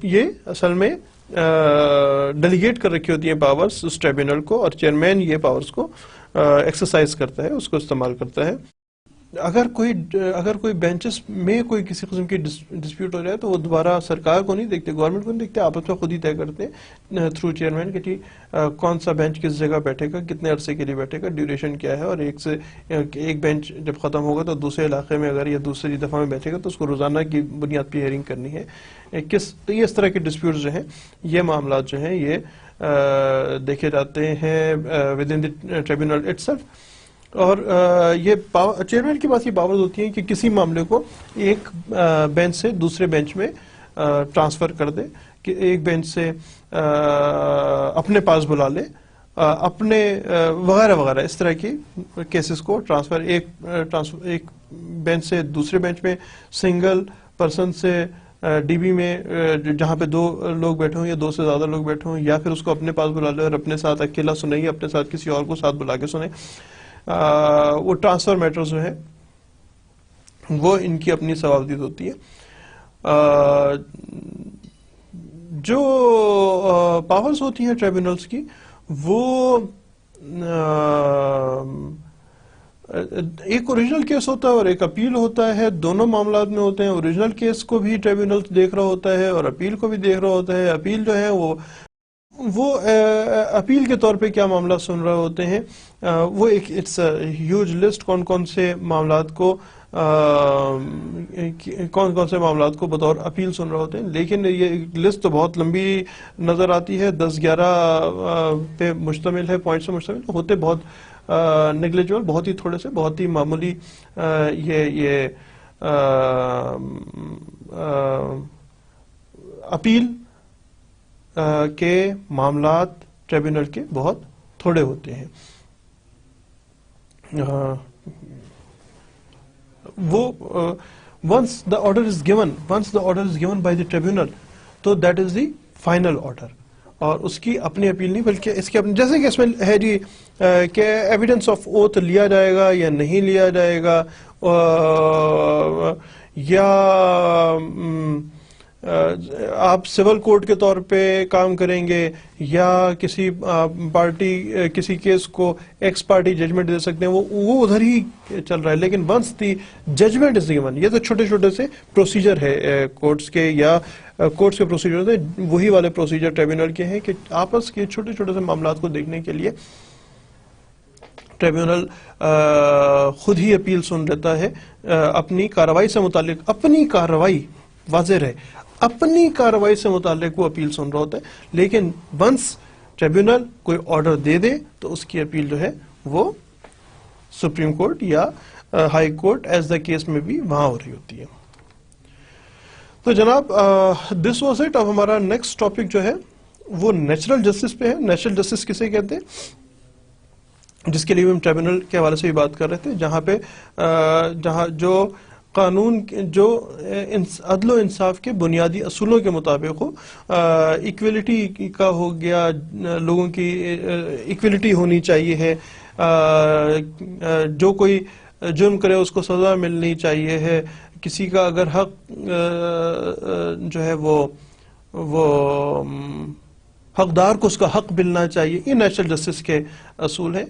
یہ اصل میں ڈیلیگیٹ کر رکھی ہوتی ہیں پاورز اس ٹریبیونل کو, اور چیئرمین یہ پاورز کو ایکسرسائز کرتا ہے, اس کو استعمال کرتا ہے. اگر کوئی بینچز میں کوئی کسی قسم کی ڈسپیوٹ ہو جائے تو وہ دوبارہ سرکار کو نہیں دیکھتے, گورنمنٹ کو نہیں دیکھتے, آپس میں خود ہی طے کرتے ہیں تھرو چیئرمین کہ کون سا بینچ کس جگہ بیٹھے گا, کتنے عرصے کے لیے بیٹھے گا, ڈیوریشن کیا ہے, اور ایک بینچ جب ختم ہوگا تو دوسرے علاقے میں اگر یہ دوسری دفعہ میں بیٹھے گا تو اس کو روزانہ کی بنیاد پہ ہیئرنگ کرنی ہے. تو یہ اس طرح کے ڈسپیوٹ جو ہیں, یہ معاملات جو ہیں یہ دیکھے جاتے ہیں with in the tribunal it self. اور یہ چیئرمین کے پاس یہ پاورز ہوتی ہیں کہ کسی معاملے کو ایک بینچ سے دوسرے بینچ میں ٹرانسفر کر دے, کہ ایک بینچ سے اپنے پاس بلا لے, اپنے وغیرہ وغیرہ اس طرح کی کیسز کو ٹرانسفر ایک بینچ سے دوسرے بینچ میں, سنگل پرسن سے ڈی بی میں جہاں پہ 2 لوگ بیٹھے ہوں یا 2 سے زیادہ لوگ بیٹھے ہوں, یا پھر اس کو اپنے پاس بلا لے اور اپنے ساتھ اکیلا سنے, یا اپنے ساتھ کسی اور کو ساتھ بلا کے سنے. وہ ٹرانسفر میٹرز جو ہیں وہ ان کی اپنی ثوابدید ہوتی ہے. جو پاورز ہوتی ہیں ٹریبیونلز کی, وہ ایک اوریجنل کیس ہوتا ہے اور ایک اپیل ہوتا ہے. دونوں معاملات میں ہوتے ہیں. اوریجنل کیس کو بھی ٹریبیونل دیکھ رہا ہوتا ہے اور اپیل کو بھی دیکھ رہا ہوتا ہے. اپیل جو ہے وہ اپیل کے طور پہ کیا معاملات سن رہے ہوتے ہیں, وہ ایک اٹس ہیوج لسٹ, کون سے معاملات کو بطور اپیل سن رہے ہوتے ہیں. لیکن یہ لسٹ تو بہت لمبی نظر آتی ہے, 10-11 پہ مشتمل ہے, پوائنٹ سے مشتمل ہوتے بہت نیگلیجبل، بہت ہی تھوڑے سے، بہت ہی معمولی یہ اپیل کے معاملات ٹریبیونل کے بہت تھوڑے ہوتے ہیں. وہ once the order is given by the tribunal تو that is the final order، اور اس کی اپنی اپیل نہیں بلکہ اس کے اپنے، جیسے کہ اس میں ہے جی کہ ایویڈنس آف اوتھ لیا جائے گا یا نہیں لیا جائے گا، یا آپ سول کورٹ کے طور پہ کام کریں گے، یا کسی پارٹی کسی کیس کو ایکس پارٹی ججمنٹ دے سکتے ہیں، وہ ادھر ہی چل رہا ہے. لیکن once the judgment is given, یہ تو چھوٹے چھوٹے سے پروسیجر ہے کورٹس کے، یا کورٹس کے پروسیجر ہیں وہی والے پروسیجر ٹریبیونل کے ہیں کہ آپس کے چھوٹے چھوٹے سے معاملات کو دیکھنے کے لیے ٹریبیونل خود ہی اپیل سن لیتا ہے اپنی کارروائی سے متعلق. اپنی کارروائی واضح رہے، اپنی کارروائی سے متعلق وہ اپیل سن رہا ہوتا ہے. لیکن ونس ٹریبیونل کوئی آرڈر دے دے تو اس کی اپیل جو ہے وہ سپریم کورٹ یا high court as the case میں بھی وہاں ہو رہی ہوتی ہے. تو جناب دس واز اٹ. اب ہمارا نیکسٹ ٹاپک جو ہے وہ نیچرل جسٹس پہ ہے. نیچرل جسٹس کسے کہتے ہیں، جس کے لیے ہم ٹریبیونل کے حوالے سے بھی بات کر رہے تھے، جہاں جو قانون جو عدل و انصاف کے بنیادی اصولوں کے مطابق ہو، ایکویلٹی کا ہو گیا، لوگوں کی ایکویلٹی ہونی چاہیے ہے، جو کوئی جرم کرے اس کو سزا ملنی چاہیے ہے، کسی کا اگر حق جو ہے وہ حقدار کو اس کا حق ملنا چاہیے. یہ نیچرل جسٹس کے اصول ہیں.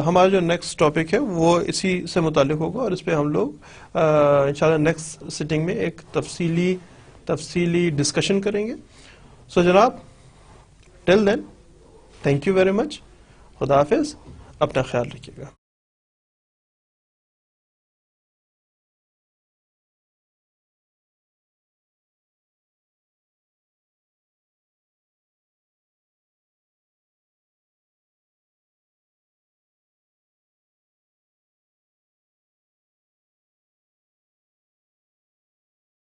ہمارا جو نیکسٹ ٹاپک ہے وہ اسی سے متعلق ہوگا، اور اس پہ ہم لوگ انشاءاللہ نیکسٹ سٹنگ میں ایک تفصیلی ڈسکشن کریں گے. سو جناب ٹل دین تھینک یو ویری مچ. خدا حافظ، اپنا خیال رکھیے گا.